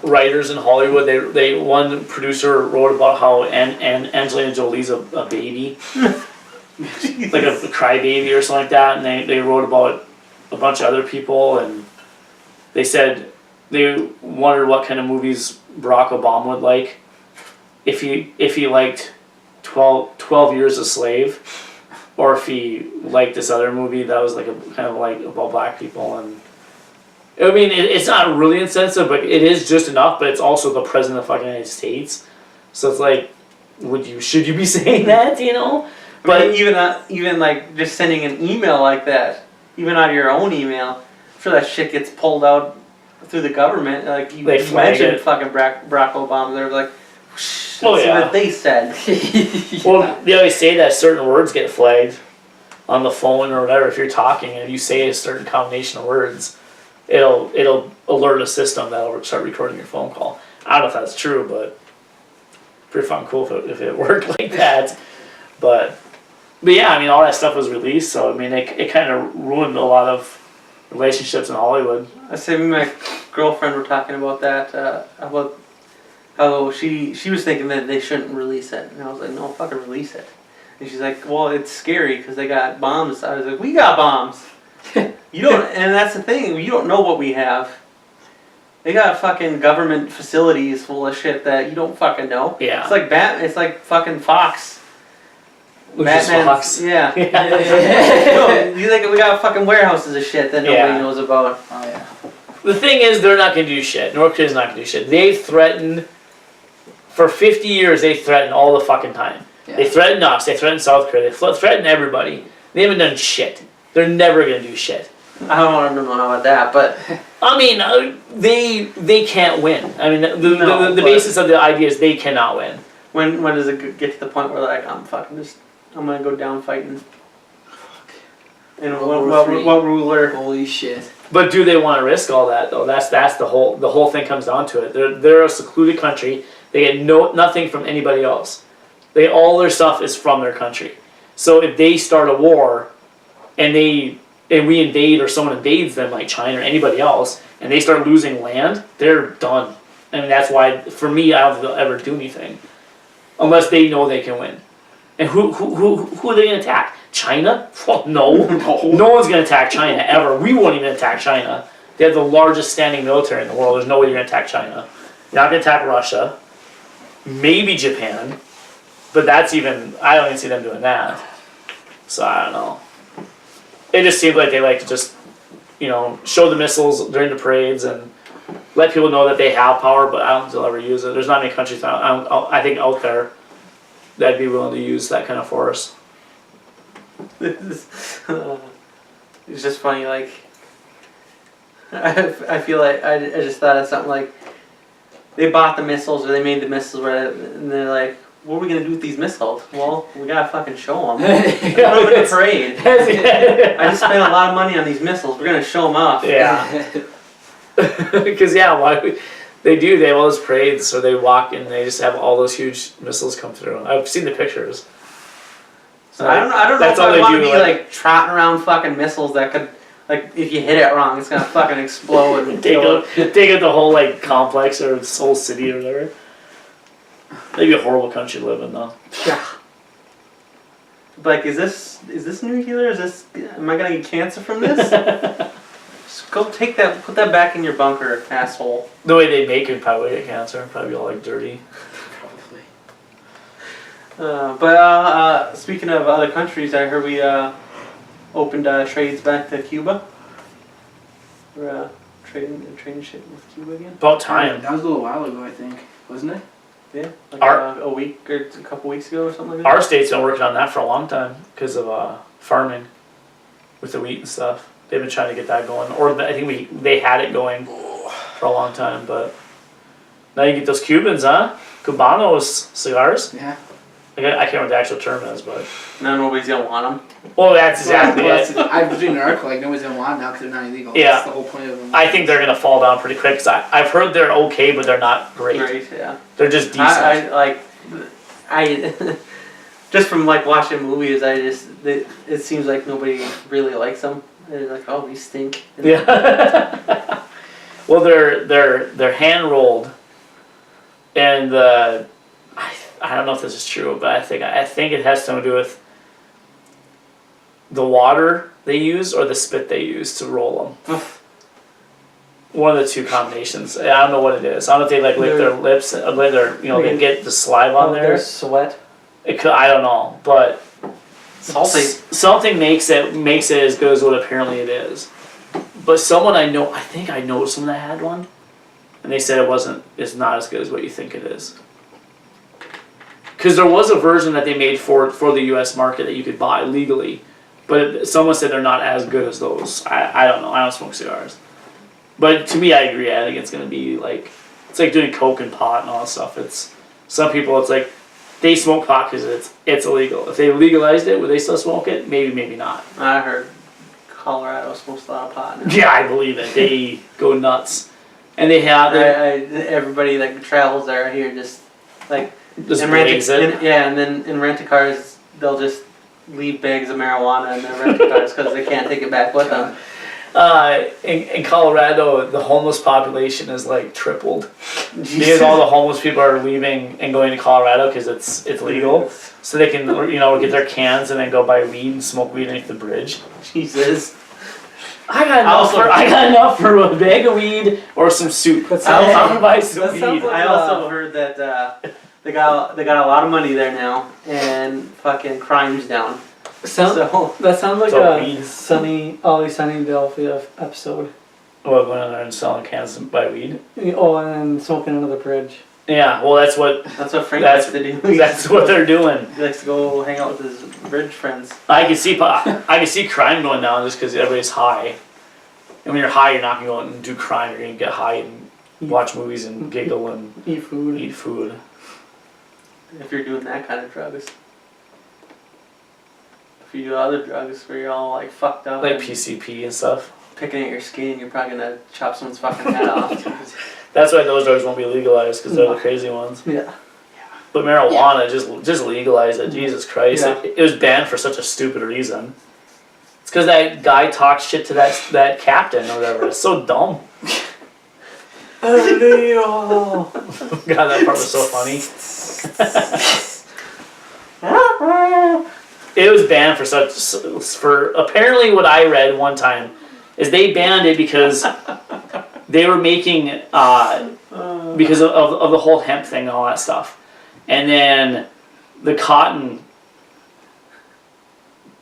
Speaker 5: writers in Hollywood. They one producer wrote about how Angelina Jolie's a baby. Like a crybaby or something like that, and they wrote about a bunch of other people, and they said they wondered what kind of movies Barack Obama would like if he liked 12 Years a Slave, or if he liked this other movie that was like a kind of like about black people. And I mean, it's not really insensitive, but it is just enough. But it's also the president of the fucking United States, so it's like, should you be saying that?
Speaker 3: But even like just sending an email like that, even out of your own email, sure that shit gets pulled out through the government. Like you
Speaker 5: They flag
Speaker 3: mentioned
Speaker 5: it.
Speaker 3: fucking Barack Obama. They're like, let's
Speaker 5: Oh,
Speaker 3: see
Speaker 5: yeah.
Speaker 3: what they said.
Speaker 5: Well, they always say that certain words get flagged on the phone or whatever. If you're talking and you say a certain combination of words, it'll alert a system that'll start recording your phone call. I don't know if that's true, but pretty fucking cool if it worked like that. But yeah, I mean, all that stuff was released, so I mean, it kind of ruined a lot of relationships in Hollywood.
Speaker 3: I said me and my girlfriend were talking about that, about how she was thinking that they shouldn't release it, and I was like, no, fucking release it. And she's like, well, it's scary because they got bombs. I was like, we got bombs. You don't, and that's the thing. You don't know what we have. They got fucking government facilities full of shit that you don't fucking know.
Speaker 5: Yeah.
Speaker 3: It's like It's like fucking Fox.
Speaker 5: Lucius
Speaker 3: Batman's-
Speaker 5: Fox.
Speaker 3: Yeah.
Speaker 5: Yeah.
Speaker 3: No, you think we got fucking warehouses of shit that nobody
Speaker 5: Yeah.
Speaker 3: knows about.
Speaker 6: Oh yeah.
Speaker 5: The thing is, they're not going to do shit. North Korea's not going to do shit. They threatened, for 50 years, they threatened all the fucking time.
Speaker 6: Yeah.
Speaker 5: They threatened us, they threatened South Korea, they threatened everybody. They haven't done shit. They're never going to do shit.
Speaker 3: I don't know about that, but
Speaker 5: I mean, they can't win. I mean, the
Speaker 3: No, but-
Speaker 5: basis of the idea is they cannot win.
Speaker 3: when does it get to the point where like I'm gonna go down fighting? And
Speaker 6: World War III.
Speaker 3: what ruler?
Speaker 6: Holy shit.
Speaker 5: But do they want to risk all that though? That's the whole thing comes down to it. They're a secluded country. They get nothing from anybody else. All their stuff is from their country. So if they start a war, and we invade or someone invades them like China or anybody else, and they start losing land, they're done. And that's why, for me, I don't think they'll ever do anything unless they know they can win. And who are they going to attack? China? Well, no. No one's going to attack China ever. We won't even attack China. They have the largest standing military in the world. There's no way you're going to attack China. You're not going to attack Russia. Maybe Japan. But that's even, I don't even see them doing that. So I don't know. It just seems like they like to just, show the missiles during the parades and let people know that they have power, but I don't think they'll ever use it. There's not many countries, I think, out there that'd be willing to use that kind of force.
Speaker 3: It's just funny. Like I feel like I just thought of something like they bought the missiles or they made the missiles, and they're like, what are we gonna do with these missiles? Well, we gotta fucking show them. Put them in a parade. I just spent a lot of money on these missiles. We're gonna show them off.
Speaker 5: Yeah. Because, they do. They have all those parades, so they walk and they just have all those huge missiles come through. I've seen the pictures.
Speaker 3: So I don't know
Speaker 5: That's
Speaker 3: if
Speaker 5: all
Speaker 3: I
Speaker 5: they
Speaker 3: want to
Speaker 5: do,
Speaker 3: be like trotting around fucking missiles that could, like, if you hit it wrong, it's gonna fucking explode and
Speaker 5: Take
Speaker 3: kill
Speaker 5: out the whole complex or this whole city or whatever. That'd be a horrible country to live in, though.
Speaker 3: Yeah. Like, is this nuclear? Am I gonna get cancer from this? Just go take that, put that back in your bunker, asshole.
Speaker 5: The way they make it probably get cancer, probably all dirty.
Speaker 6: Probably.
Speaker 3: Speaking of other countries, I heard we opened trades back to Cuba. We're trading shit with Cuba again.
Speaker 5: About time.
Speaker 6: That was a little while ago, I think, wasn't it?
Speaker 3: Yeah, like
Speaker 5: Our-
Speaker 3: a week or a couple weeks ago or something like that.
Speaker 5: Our state's been working on that for a long time because of farming with the wheat and stuff. They've been trying to get that going, or I think they had it going for a long time. But now you get those Cubans, huh? Cubanos cigars.
Speaker 6: Yeah.
Speaker 5: I can't remember what the actual term is, but
Speaker 3: Now nobody's gonna want them.
Speaker 5: well, that's exactly
Speaker 6: Well,
Speaker 5: it.
Speaker 6: I was reading an article like nobody's gonna want them now because they're not illegal.
Speaker 5: Yeah.
Speaker 6: That's the whole point of them.
Speaker 5: I think they're gonna fall down pretty quick. Cause I've heard they're okay, but they're not great.
Speaker 3: Great, yeah.
Speaker 5: They're just decent.
Speaker 3: I just from like watching movies, it seems like nobody really likes them. They're like, oh, these stink.
Speaker 5: Yeah. Well, they're hand rolled, and I don't know if this is true, but I think it has something to do with the water they use or the spit they use to roll them. One of the two combinations. I don't know what it is. I don't know if they lick their lips, they get the saliva on there.
Speaker 4: There's sweat.
Speaker 5: I don't know, but
Speaker 3: Salty.
Speaker 5: something makes it as good as what apparently it is. But someone I think I know someone that had one, and they said it's not as good as what you think it is. Because there was a version that they made for the U.S. market that you could buy legally, but But someone said they're not as good as those. I don't know. I don't smoke cigars. But to me, I agree. I think it's going to be like, it's like doing coke and pot and all that stuff. It's, some people, it's like, they smoke pot because it's illegal. If they legalized it, would they still smoke it? Maybe, maybe not.
Speaker 3: I heard Colorado smokes a lot of pot now.
Speaker 5: Yeah, I believe it. They go nuts. And they have,
Speaker 3: Everybody like travels there here just like
Speaker 5: just
Speaker 3: and
Speaker 5: blaze it.
Speaker 3: and then in rent a cars they'll just leave bags of marijuana in their rent a cars because they can't take it back with them.
Speaker 5: In Colorado, the homeless population is like tripled because all the homeless people are leaving and going to Colorado because it's legal, so they can get their cans and then go buy weed and smoke weed underneath the bridge.
Speaker 3: Jesus.
Speaker 5: I got enough for a bag of weed or some soup.
Speaker 4: That's
Speaker 5: I'm
Speaker 4: it.
Speaker 5: gonna buy some
Speaker 4: That
Speaker 5: weed.
Speaker 4: sounds like-
Speaker 3: I also heard that they got a lot of money there now and fucking crime's down. So
Speaker 4: That sounds like
Speaker 5: So
Speaker 4: a
Speaker 5: weed.
Speaker 4: Always Sunny in Philadelphia episode.
Speaker 5: Well, going in there and selling cans to buy weed.
Speaker 4: Oh, and then smoking under the bridge.
Speaker 5: Yeah, well, that's what
Speaker 3: that's what Frank likes to do.
Speaker 5: that's what they're doing.
Speaker 3: He likes to go hang out with his bridge friends.
Speaker 5: I can see crime going down just because everybody's high. And when you're high, you're not gonna go out and do crime. You're gonna get high and watch movies and giggle and
Speaker 4: Eat food.
Speaker 5: eat food.
Speaker 3: If you're doing that kind of drugs. If you do other drugs where you're all like fucked up,
Speaker 5: Like
Speaker 3: and
Speaker 5: PCP and stuff.
Speaker 3: picking at your skin, you're probably gonna chop someone's fucking head off.
Speaker 5: That's why those drugs won't be legalized because they're the crazy ones.
Speaker 4: Yeah.
Speaker 5: But marijuana, just legalize it. Jesus Christ!
Speaker 4: Yeah.
Speaker 5: It was banned for such a stupid reason. It's because that guy talked shit to that captain or whatever. It's so dumb.
Speaker 4: Oh,
Speaker 5: God, that part was so funny. It was banned for apparently what I read one time is they banned it because they were making because of the whole hemp thing and all that stuff, and then the cotton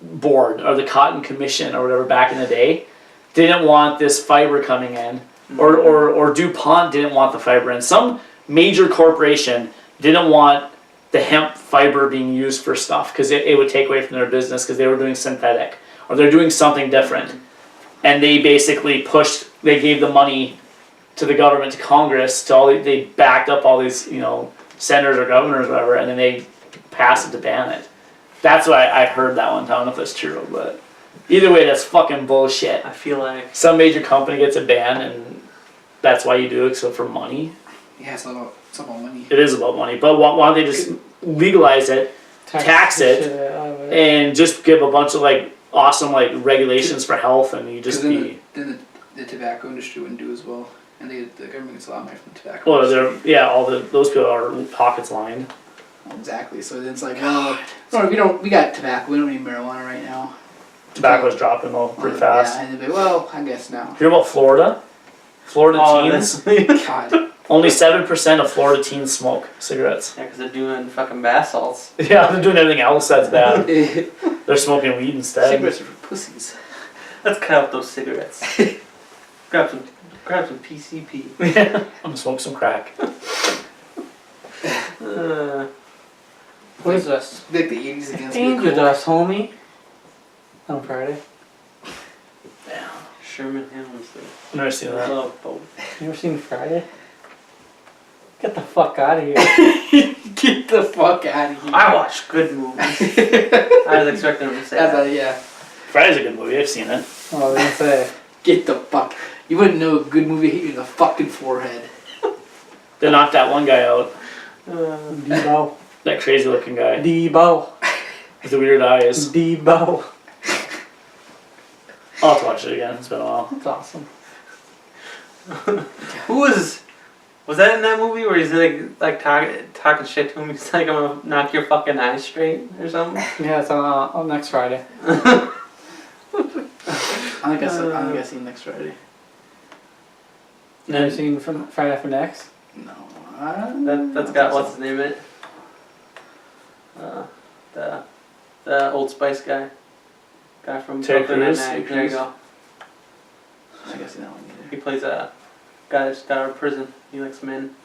Speaker 5: board or the cotton commission or whatever back in the day didn't want this fiber coming in, or DuPont didn't want the fiber in. Some major corporation didn't want the hemp fiber being used for stuff because it would take away from their business because they were doing synthetic or they're doing something different. And they basically they gave the money to the government, to Congress, they backed up all these, senators or governors or whatever, and then they passed it to ban it. That's what I heard that one time. I don't know if that's true, but either way, that's fucking bullshit.
Speaker 3: I feel like
Speaker 5: Some major company gets a ban and that's why you do it, so for money.
Speaker 6: Yeah, it's about money.
Speaker 5: It is about money, but why don't they just legalize it, tax
Speaker 4: the
Speaker 5: it,
Speaker 4: shit out of it.
Speaker 5: and just give a bunch of awesome regulations for health, and you just be.
Speaker 6: Then the tobacco industry wouldn't do as well, and the government gets a lot of money from the tobacco.
Speaker 5: Well,
Speaker 6: industry.
Speaker 5: those people are pockets lined.
Speaker 6: Exactly. So then it's like, well, we got tobacco. We don't need marijuana right now.
Speaker 5: Tobacco's dropping though pretty fast.
Speaker 6: Yeah, and they'd be, well, I guess now.
Speaker 5: Hear about Florida? Florida teens.
Speaker 6: God.
Speaker 5: Only 7% of Florida teens smoke cigarettes.
Speaker 3: yeah, because they're doing fucking bath salts.
Speaker 5: Yeah, they're doing everything else that's bad. They're smoking weed instead.
Speaker 6: Cigarettes are for pussies.
Speaker 3: Let's cut out those cigarettes. grab some PCP.
Speaker 5: Yeah, I'm gonna smoke some crack.
Speaker 4: What is this?
Speaker 6: Like the 80s against
Speaker 4: Angel
Speaker 6: the
Speaker 4: dust, homie. On Friday.
Speaker 3: Sherman Hemsley.
Speaker 5: I've never seen that.
Speaker 3: Love both.
Speaker 4: You ever seen Friday? Get the fuck out of here.
Speaker 6: Get the fuck out of here.
Speaker 3: I watch good movies. I was expecting him to say that.
Speaker 6: Yeah.
Speaker 5: Friday's a good movie. I've seen it.
Speaker 4: Oh, I was gonna say.
Speaker 6: Get the fuck. You wouldn't know a good movie hit you in the fucking forehead.
Speaker 5: They knocked that one guy out.
Speaker 4: Debo.
Speaker 5: That crazy looking guy
Speaker 4: Debo.
Speaker 5: with the weird eyes.
Speaker 4: Debo.
Speaker 5: I'll have to watch it again. It's been a while.
Speaker 4: That's awesome.
Speaker 3: Who was that in that movie where he's like talking shit to him? He's like, I'm gonna knock your fucking eyes straight or something.
Speaker 4: Yeah, it's on next Friday.
Speaker 6: I think I seen next Friday.
Speaker 4: You ever seen from Friday After Next?
Speaker 6: No.
Speaker 3: That's got what's his name in it? The Old Spice guy. Guy from
Speaker 5: Ted
Speaker 3: Brooklyn
Speaker 5: Cruz?
Speaker 3: Nine-Nine. There you go.
Speaker 6: I guess that one either.
Speaker 3: He plays a guy that just got out of prison. He likes men.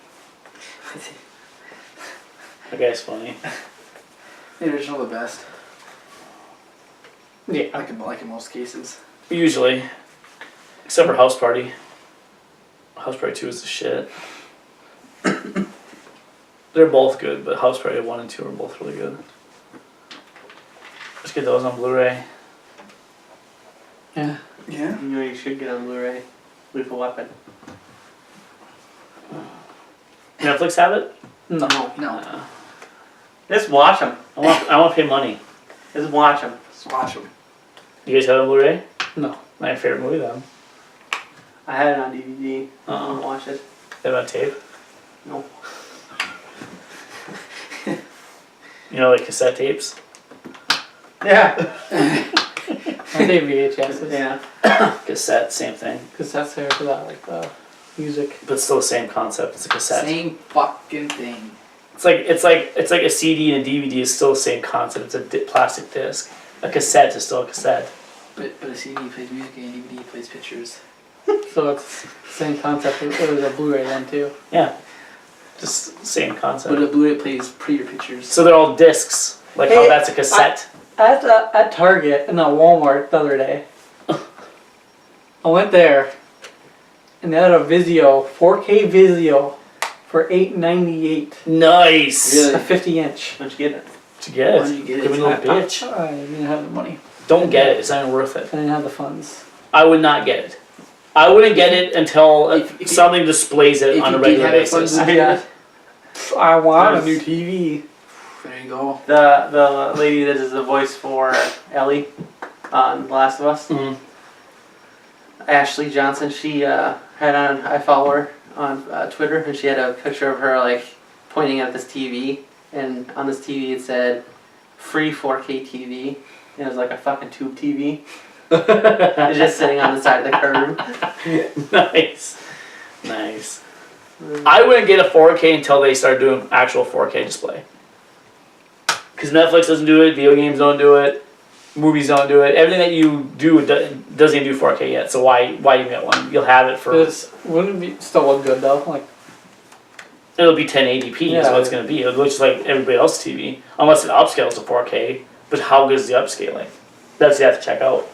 Speaker 5: That guy's funny.
Speaker 6: The original the best.
Speaker 4: Yeah.
Speaker 6: Like in most cases.
Speaker 5: Usually. Except for House Party. House Party 2 is the shit. They're both good, but House Party 1 and 2 are both really good. Let's get those on Blu-ray.
Speaker 4: Yeah.
Speaker 6: Yeah.
Speaker 3: You know you should get on Blu-ray. Lethal Weapon.
Speaker 5: Netflix have it?
Speaker 4: No.
Speaker 6: No.
Speaker 3: Just watch them.
Speaker 5: I want to pay money.
Speaker 3: Just watch them.
Speaker 6: Just watch them.
Speaker 5: You guys have it on Blu-ray?
Speaker 4: No.
Speaker 5: My favorite movie then.
Speaker 3: I had it on DVD. I don't watch it.
Speaker 5: Have it on tape?
Speaker 3: No.
Speaker 5: You know, like cassette tapes?
Speaker 3: Yeah.
Speaker 4: I think VHSs.
Speaker 3: Yeah.
Speaker 5: Cassette, same thing.
Speaker 4: Because that's there for that, like, music.
Speaker 5: But still the same concept. It's a cassette.
Speaker 6: Same fucking thing.
Speaker 5: It's like a CD and a DVD is still the same concept. It's a plastic disc. A cassette is still a cassette.
Speaker 6: But a CD plays music and a DVD plays pictures.
Speaker 4: So it's the same concept. It was a Blu-ray then, too.
Speaker 5: Yeah. Just same concept.
Speaker 6: But a Blu-ray plays prettier pictures.
Speaker 5: So they're all discs. Like how
Speaker 4: Hey,
Speaker 5: that's a cassette.
Speaker 4: At Target, no, Walmart the other day, I went there, and they had a Vizio, 4K Vizio, for $8.98.
Speaker 5: Nice.
Speaker 6: Really?
Speaker 4: A 50-inch.
Speaker 3: Where'd you get it?
Speaker 5: To get it.
Speaker 6: Why did you get it?
Speaker 5: Give me a little bitch.
Speaker 4: I didn't have the money.
Speaker 5: Don't get it. It's not even worth it.
Speaker 4: I didn't have the funds.
Speaker 5: I would not get it. I wouldn't get it until
Speaker 6: if
Speaker 5: something displays it
Speaker 6: if
Speaker 5: on a
Speaker 6: you did
Speaker 5: regular
Speaker 6: have it,
Speaker 5: basis.
Speaker 6: funds-
Speaker 4: Yeah. I want a new
Speaker 3: Yes.
Speaker 4: TV.
Speaker 6: There you go.
Speaker 3: The lady that is the voice for Ellie on The Last of Us,
Speaker 5: Mhm.
Speaker 3: Ashley Johnson, she had on, I follow her on Twitter, and she had a picture of her like pointing at this TV, and on this TV it said free 4K TV, and it was like a fucking tube TV. It's just sitting on the side of the curb.
Speaker 5: Nice. Nice. I wouldn't get a 4K until they start doing actual 4K display. Because Netflix doesn't do it, video games don't do it, movies don't do it. Everything that you do doesn't even do 4K yet. So why you get one? You'll have it for.
Speaker 4: Wouldn't it be still look good though? Like,
Speaker 5: It'll be 1080p is
Speaker 4: Yeah.
Speaker 5: what it's going to be. It looks like everybody else's TV, unless it upscales to 4K. But how good is the upscaling? That's what you have to check out.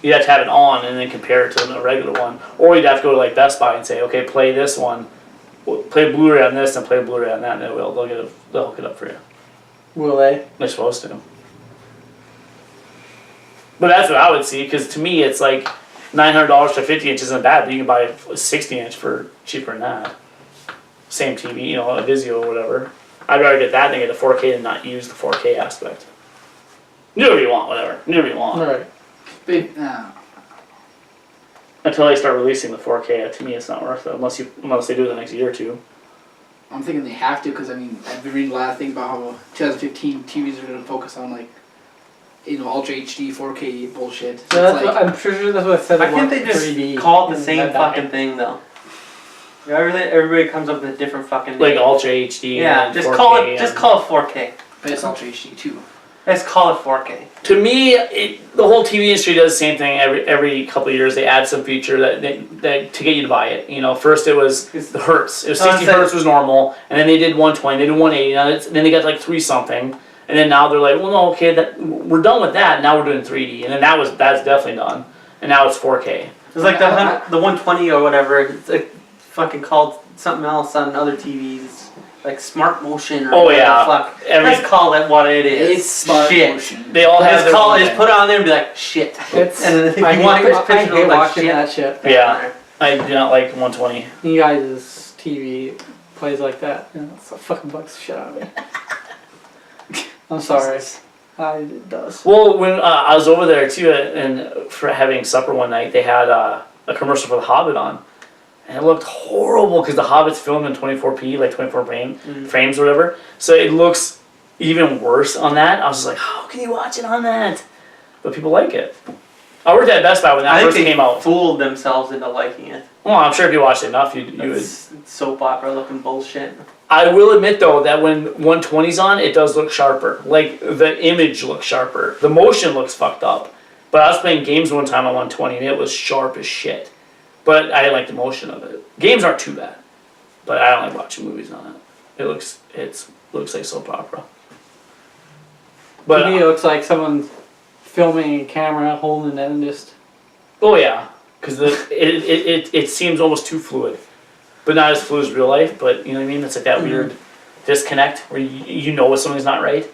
Speaker 5: You'd have to have it on and then compare it to a regular one. Or you'd have to go to like Best Buy and say, okay, play this one, play Blu-ray on this and play Blu-ray on that, and they'll hook it up for you.
Speaker 4: will they?
Speaker 5: They're supposed to. But that's what I would see, because to me it's like $900 for 50 inch isn't bad, but you can buy a 60 inch for cheaper than that. Same TV, you know, a Vizio or whatever. I'd rather get that than get a 4K and not use the 4K aspect. Do whatever you want, whatever. Do whatever you want.
Speaker 4: Right.
Speaker 6: But,
Speaker 5: Until they start releasing the 4K, to me it's not worth it, unless they do it the next year or two.
Speaker 6: I'm thinking they have to because I mean I've been reading a lot of things about how 2015 TVs are going to focus on like Ultra HD 4K bullshit. So
Speaker 4: So that's
Speaker 6: it's like,
Speaker 4: I'm pretty sure that's what I said.
Speaker 3: Why can't they just
Speaker 4: 3D
Speaker 3: call it the
Speaker 4: and
Speaker 3: same
Speaker 4: that
Speaker 3: fucking
Speaker 4: died.
Speaker 3: thing though? Everybody comes up with a different fucking
Speaker 5: Like
Speaker 3: name.
Speaker 5: Ultra HD.
Speaker 3: Yeah,
Speaker 5: and
Speaker 3: just
Speaker 5: 4K
Speaker 3: call it
Speaker 5: and-
Speaker 3: 4K.
Speaker 6: but it's Ultra HD too.
Speaker 3: Let's call it 4K.
Speaker 5: To me, the whole TV industry does the same thing every couple of years. They add some feature that to get you to buy it. You know, first it was the hertz. It was 60 hertz was normal, and then they did 120, they did 180, then they got like 3 something, and then now they're like, well, no, okay, we're done with that. Now we're doing 3D, and then that's definitely done, and now it's 4K.
Speaker 3: It's like the 120 or whatever. It's like fucking called something else on other TVs, like Smart Motion or whatever the fuck. Let's call it what it is.
Speaker 6: It's smart
Speaker 3: shit.
Speaker 6: motion.
Speaker 5: They all have
Speaker 3: Just call it. Just put it on there and be like shit.
Speaker 4: It's.
Speaker 3: And then if
Speaker 4: I
Speaker 3: you want
Speaker 4: hate,
Speaker 3: this
Speaker 4: I
Speaker 3: picture to
Speaker 4: hate
Speaker 3: look like
Speaker 4: watching
Speaker 3: shit,
Speaker 4: that shit.
Speaker 5: Yeah. I do not like 120.
Speaker 4: You guys' TV plays like that. You know, it's a fucking bugs the shit out of me. I'm sorry. It does.
Speaker 5: Well, when I was over there too, and for having supper one night, they had a commercial for The Hobbit on. And it looked horrible because The Hobbit's filmed in 24p, like 24 frames or whatever. So it looks even worse on that. I was just like, how can you watch it on that? But people like it. I worked at Best Buy when that
Speaker 3: I
Speaker 5: first
Speaker 3: think they
Speaker 5: came out.
Speaker 3: fooled themselves into liking it.
Speaker 5: Well, I'm sure if you watched it enough, you would.
Speaker 3: It's soap opera looking bullshit.
Speaker 5: I will admit though that when 120's on, it does look sharper. Like the image looks sharper. The motion looks fucked up. But I was playing games one time on 120 and it was sharp as shit. But I didn't like the motion of it. Games aren't too bad, but I don't like watching movies on it. It looks like soap opera.
Speaker 4: But
Speaker 5: But
Speaker 4: to me, it looks like someone filming a camera, holding it, and just
Speaker 5: Oh yeah, because it seems almost too fluid, but not as fluid as real life. But you know what I mean? It's like that weird disconnect where you know when something's not right.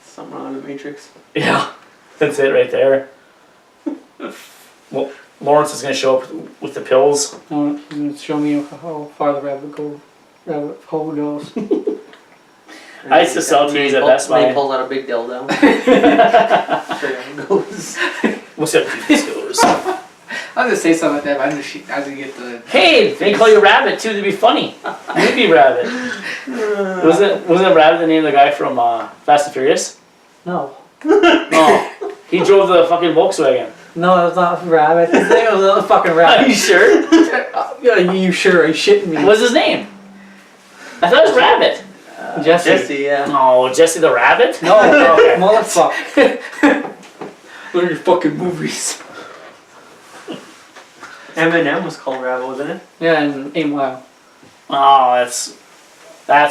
Speaker 3: Something wrong in the Matrix.
Speaker 5: Yeah, that's it right there. Well, Lawrence is gonna show up with the pills.
Speaker 4: you know, show me how far the rabbit hole goes.
Speaker 5: I used to sell TVs at Best Buy.
Speaker 3: They pulled out a big dildo. Show you how it goes.
Speaker 5: We'll see how this goes.
Speaker 6: I was gonna say something like that, but I was gonna get the.
Speaker 5: Hey, they call you Rabbit too to be funny. You'd be Rabbit. Wasn't Rabbit the name of the guy from Fast and Furious?
Speaker 4: No.
Speaker 5: Oh, he drove the fucking Volkswagen.
Speaker 4: No, that's not rabbit. His name was a fucking
Speaker 5: Are
Speaker 4: rabbit.
Speaker 5: you sure?
Speaker 4: Yeah, you sure? Are you shitting me?
Speaker 5: What's his name? I thought it was Rabbit.
Speaker 4: Jesse.
Speaker 3: Yeah.
Speaker 5: Oh, Jesse the Rabbit?
Speaker 4: No,
Speaker 5: Okay.
Speaker 4: motherfucker. What are your fucking movies?
Speaker 3: Eminem was called Rabbit, wasn't it?
Speaker 4: Yeah, and 8 Mile.
Speaker 5: Oh, that's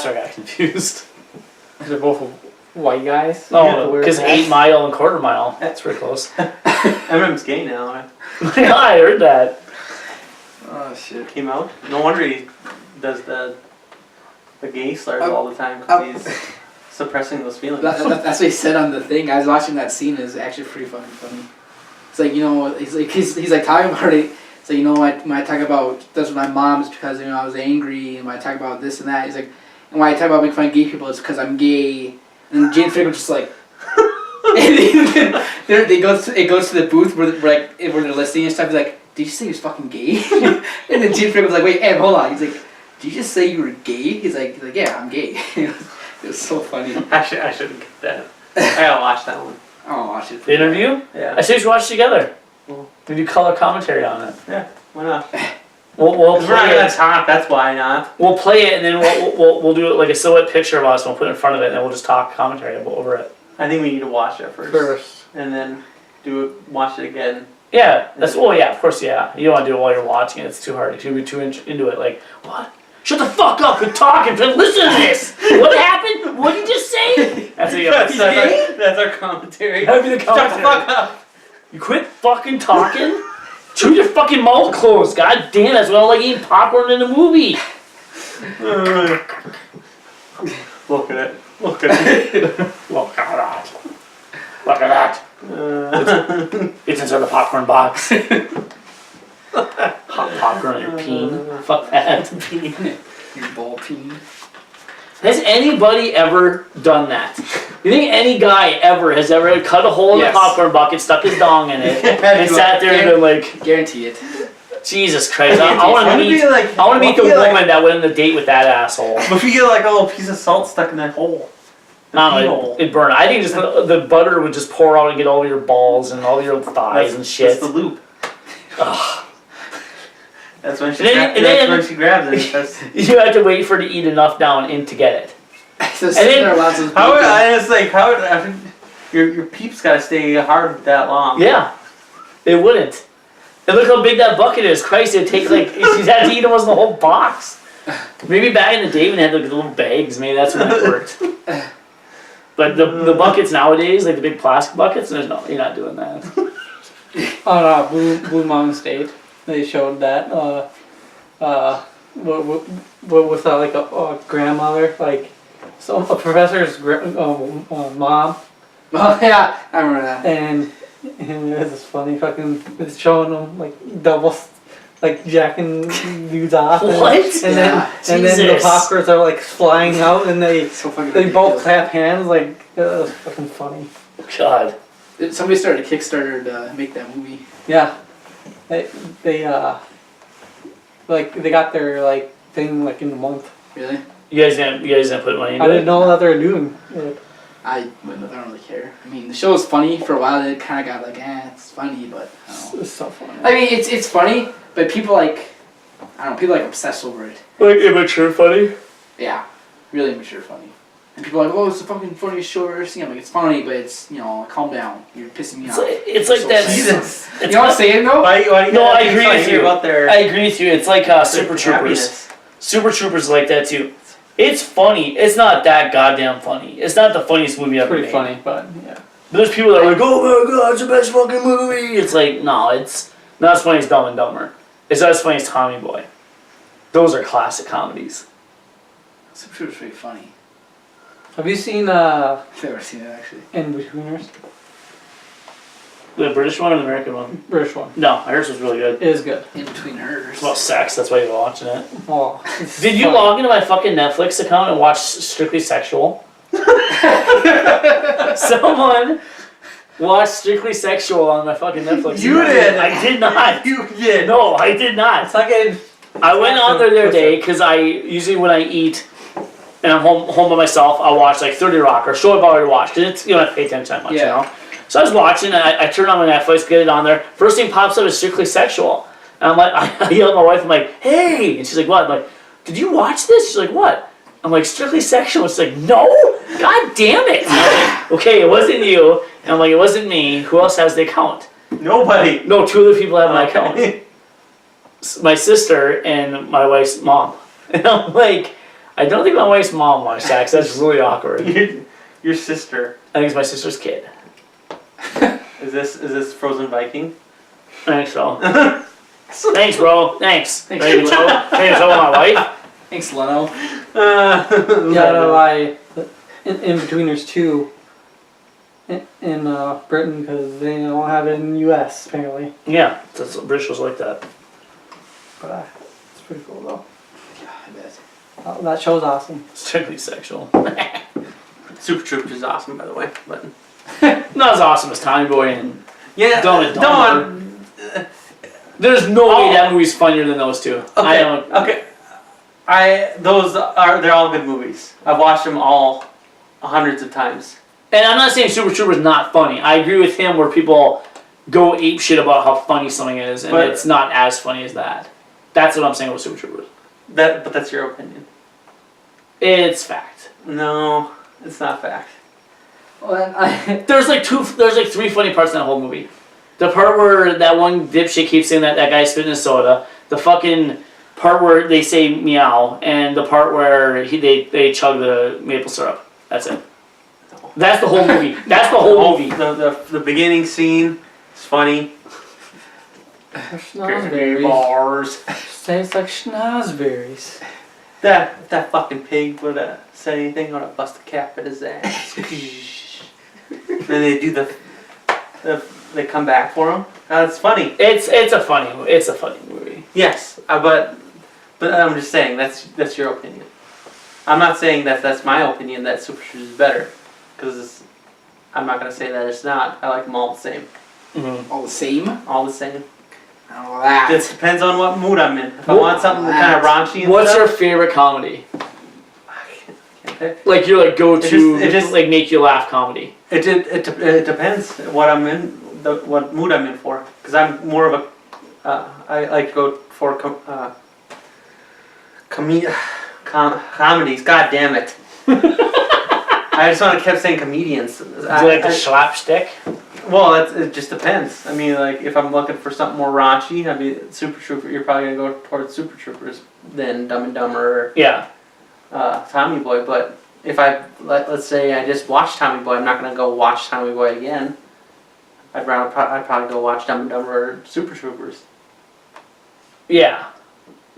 Speaker 5: where I got confused.
Speaker 4: They're both white guys.
Speaker 5: Oh,
Speaker 4: Weird
Speaker 5: because
Speaker 4: hats.
Speaker 5: 8 Mile and Quarter Mile. That's pretty close.
Speaker 3: Eminem's gay now. Right?
Speaker 5: Yeah, I heard that.
Speaker 6: Oh shit.
Speaker 3: Came out. No wonder he does the gay slurs all the time because he's suppressing those feelings.
Speaker 6: That's what he said on the thing. I was watching that scene. It's actually pretty fucking funny. It's like, you know, he's like talking about it. So you know what? When I talk about that's my mom, it's because you know I was angry, and when I talk about this and that, he's like, and when I talk about making fun of gay people, it's because I'm gay. And Jane Frigman's just like, and then it goes to the booth where they're listening and stuff. He's like, did you say he was fucking gay? And then Jane Frigman's like, wait, Em, hold on. He's like, did you just say you were gay? He's like, yeah, I'm gay. It was so funny.
Speaker 3: I shouldn't get that. I gotta watch that one.
Speaker 6: Oh, watch it.
Speaker 5: The interview?
Speaker 3: Yeah.
Speaker 5: I say we should watch it together.
Speaker 3: Cool.
Speaker 5: We do color commentary on it.
Speaker 3: Yeah. Why not?
Speaker 5: We'll
Speaker 3: 'Cause we're not
Speaker 5: play
Speaker 3: gonna
Speaker 5: it.
Speaker 3: talk. That's why not.
Speaker 5: We'll play it and then we'll do it like a silhouette picture of us. And we'll put it in front of it and then we'll just talk commentary over it.
Speaker 3: I think we need to watch it first, and then watch it again.
Speaker 5: Yeah, that's yeah, of course, yeah. You don't want to do it while you're watching it. It's too hard. You'll be too into it. Like what? Shut the fuck up and talk and listen to this. What happened? What did you just say? That's what you got.
Speaker 3: That's our commentary.
Speaker 5: That'd be the
Speaker 3: Shut the
Speaker 5: commentary.
Speaker 3: fuck up.
Speaker 5: You quit fucking talking. Chew your fucking mouth closed. God damn, that's why I don't like eating popcorn in a movie.
Speaker 3: Look at it. Look at it.
Speaker 5: Look at that. Look at that. It's inside the popcorn box. Hot popcorn on your peen. Fuck that.
Speaker 6: Your ball peen.
Speaker 5: Has anybody ever done that? You think any guy ever has ever cut a hole in
Speaker 6: Yes.
Speaker 5: the popcorn bucket, stuck his dong in it, and sat there and been like,
Speaker 6: Guarantee it.
Speaker 5: Jesus Christ, I want to meet the woman that went on the date with that asshole.
Speaker 3: But if you get like a little piece of salt stuck in that hole,
Speaker 5: I don't know, it'd burn. I think just the butter would just pour out and get all over your balls and all your thighs and shit.
Speaker 3: That's the loop.
Speaker 5: Ugh.
Speaker 3: That's when she.
Speaker 5: And then-
Speaker 3: that's when she grabs it. That's,
Speaker 5: You have to wait for it to eat enough down in to get it.
Speaker 6: So
Speaker 5: then-
Speaker 6: there are lots of
Speaker 3: how? It's like how? Your peeps gotta stay hard that long.
Speaker 5: Yeah, it wouldn't. And look how big that bucket is. Christ, it'd take like she's had to eat almost the whole box. Maybe back in the day when they had like the little bags, maybe that's when it worked. But the buckets nowadays, like the big plastic buckets, there's no, you're not doing that.
Speaker 4: On Blue Mountain State, they showed that with like a grandmother, like a professor's mom,
Speaker 6: Oh yeah, I remember that.
Speaker 4: and it's this funny fucking. It's showing them like doubles, like jacking dudes off.
Speaker 5: What?
Speaker 4: And
Speaker 6: Yeah,
Speaker 4: then the
Speaker 5: Jesus.
Speaker 4: popcorns are like flying out, and they
Speaker 6: So fucking
Speaker 4: both
Speaker 6: ridiculous.
Speaker 4: clap hands. Like it was fucking funny.
Speaker 5: God.
Speaker 6: Somebody started a Kickstarter to make that movie.
Speaker 4: Yeah, they like they got their like thing like in a month.
Speaker 6: Really?
Speaker 5: You guys didn't put money into
Speaker 4: I
Speaker 5: it?
Speaker 4: didn't know that they were doing it.
Speaker 6: I don't really care. I mean, the show was funny for a while. It kind of got like, it's funny, but I don't know.
Speaker 4: It's so funny.
Speaker 6: I mean, it's funny, but people like, I don't know, people like obsess over it.
Speaker 5: Like immature funny?
Speaker 6: Yeah, really immature funny. And people are like, oh, it's the fucking funniest show I've ever seen. I'm like, it's funny, but it's, you know, calm down. You're pissing me off.
Speaker 5: It's like
Speaker 6: So
Speaker 5: that.
Speaker 6: funny.
Speaker 3: Jesus.
Speaker 5: It's
Speaker 6: You know what I'm saying though?
Speaker 3: Why you
Speaker 5: No,
Speaker 3: gotta
Speaker 5: I
Speaker 3: be
Speaker 5: agree
Speaker 3: funny
Speaker 5: with you.
Speaker 3: about their
Speaker 5: I agree with you. It's like Super Troopers.
Speaker 3: happiness?
Speaker 5: Super Troopers is like that too. It's funny. It's not that goddamn funny. It's not the funniest movie
Speaker 4: It's
Speaker 5: ever
Speaker 4: pretty
Speaker 5: made.
Speaker 4: funny, but yeah.
Speaker 5: But there's people that are like, oh my god, it's the best fucking movie. It's like, no, it's not as funny as Dumb and Dumber. It's not as funny as Tommy Boy. Those are classic comedies.
Speaker 6: Super Trooper's pretty funny.
Speaker 4: Have you seen
Speaker 6: I've never seen it actually.
Speaker 4: In-Betweeners?
Speaker 5: The British one or the American one?
Speaker 4: British one.
Speaker 5: No, hers was really good.
Speaker 4: It is good.
Speaker 6: In Between Hers.
Speaker 5: It's about sex, that's why you're watching it.
Speaker 4: Oh,
Speaker 5: Did you log into my fucking Netflix account and watch Strictly Sexual? Someone watched Strictly Sexual on my fucking Netflix
Speaker 3: You
Speaker 5: account.
Speaker 3: did.
Speaker 5: I did not.
Speaker 3: You did.
Speaker 5: No, I did not.
Speaker 4: It's not getting.
Speaker 5: I went on there the other day because I usually when I eat and I'm home by myself, I'll watch like 30 Rock or a show I've already watched because it's you don't have to pay attention that much, you know. So I was watching and I turned on my Netflix, get it on there. First thing pops up is Strictly Sexual, and I'm like, I yell at my wife, I'm like, hey, and she's like, what? I'm like, did you watch this? She's like, what? I'm like, Strictly Sexual. She's like, no, god damn it. And I was like, okay, it wasn't you. And I'm like, it wasn't me. Who else has the account?
Speaker 3: Nobody.
Speaker 5: No, 2 other people have my account.
Speaker 3: Okay.
Speaker 5: My sister and my wife's mom. And I'm like, I don't think my wife's mom watched that 'cause that's really awkward.
Speaker 3: Your sister.
Speaker 5: I think it's my sister's kid.
Speaker 3: Is this Frozen Viking?
Speaker 5: I think so. Thanks, bro. Thanks. Ready to tell my wife?
Speaker 6: Thanks, Leno.
Speaker 4: Yeah, no, In-Betweeners 2 in Britain because they don't have it in the US apparently.
Speaker 5: Yeah, that's British was like that.
Speaker 4: But it's pretty cool though.
Speaker 6: Yeah, I bet.
Speaker 4: That show's awesome.
Speaker 5: Strictly Sexual.
Speaker 3: Super Troopers is awesome, by the way. But
Speaker 5: Not as awesome as Tommy Boy and
Speaker 3: yeah,
Speaker 5: Dumb and Dumber. There's no way that movie's funnier than those two.
Speaker 3: Okay.
Speaker 5: I don't.
Speaker 3: Okay. They're all good movies. I've watched them all hundreds of times.
Speaker 5: And I'm not saying Super Trooper's not funny. I agree with him where people go ape shit about how funny something is, and
Speaker 3: But-
Speaker 5: it's not as funny as that. That's what I'm saying with Super Troopers.
Speaker 3: But that's your opinion.
Speaker 5: It's fact.
Speaker 3: No, it's not fact.
Speaker 6: Well,
Speaker 5: There's like 3 funny parts in that whole movie. The part where that one dipshit keeps saying that guy's spitting his soda. The fucking part where they say meow, and the part where they chug the maple syrup. That's it. That's the whole movie. That's the whole movie.
Speaker 3: The beginning scene is funny.
Speaker 4: Schnozberries.
Speaker 3: Bars.
Speaker 4: Tastes like schnozberries.
Speaker 3: That fucking pig would have said anything, I would have busted a cap at his ass. Then they do they come back for him. It's funny.
Speaker 5: It's a funny movie.
Speaker 3: Yes, but I'm just saying that's your opinion. I'm not saying that's my opinion that Super Troopers is better, because I'm not gonna say that it's not. I like them all the same.
Speaker 5: Mm-hmm.
Speaker 6: all the same.
Speaker 3: All the same.
Speaker 6: I don't know that.
Speaker 3: It depends on what mood I'm in. If I want something kind of raunchy and
Speaker 5: What's your
Speaker 3: stuff,
Speaker 5: favorite comedy?
Speaker 3: I can't pick.
Speaker 5: Like your like go to
Speaker 3: It just-
Speaker 5: like make you laugh comedy.
Speaker 3: It depends what I'm in, what mood I'm in for. Because I'm more of a, I like to go for comedies. God damn it! I just want to keep saying comedians.
Speaker 5: Do you like the slapstick?
Speaker 3: Well, it just depends. I mean, like if I'm looking for something more raunchy, I mean, Super Trooper. You're probably gonna go towards Super Troopers than Dumb and Dumber
Speaker 5: Yeah.
Speaker 3: or Tommy Boy. But if let's say I just watched Tommy Boy, I'm not gonna go watch Tommy Boy again. I'd probably go watch Dumb and Dumber or Super Troopers.
Speaker 5: Yeah.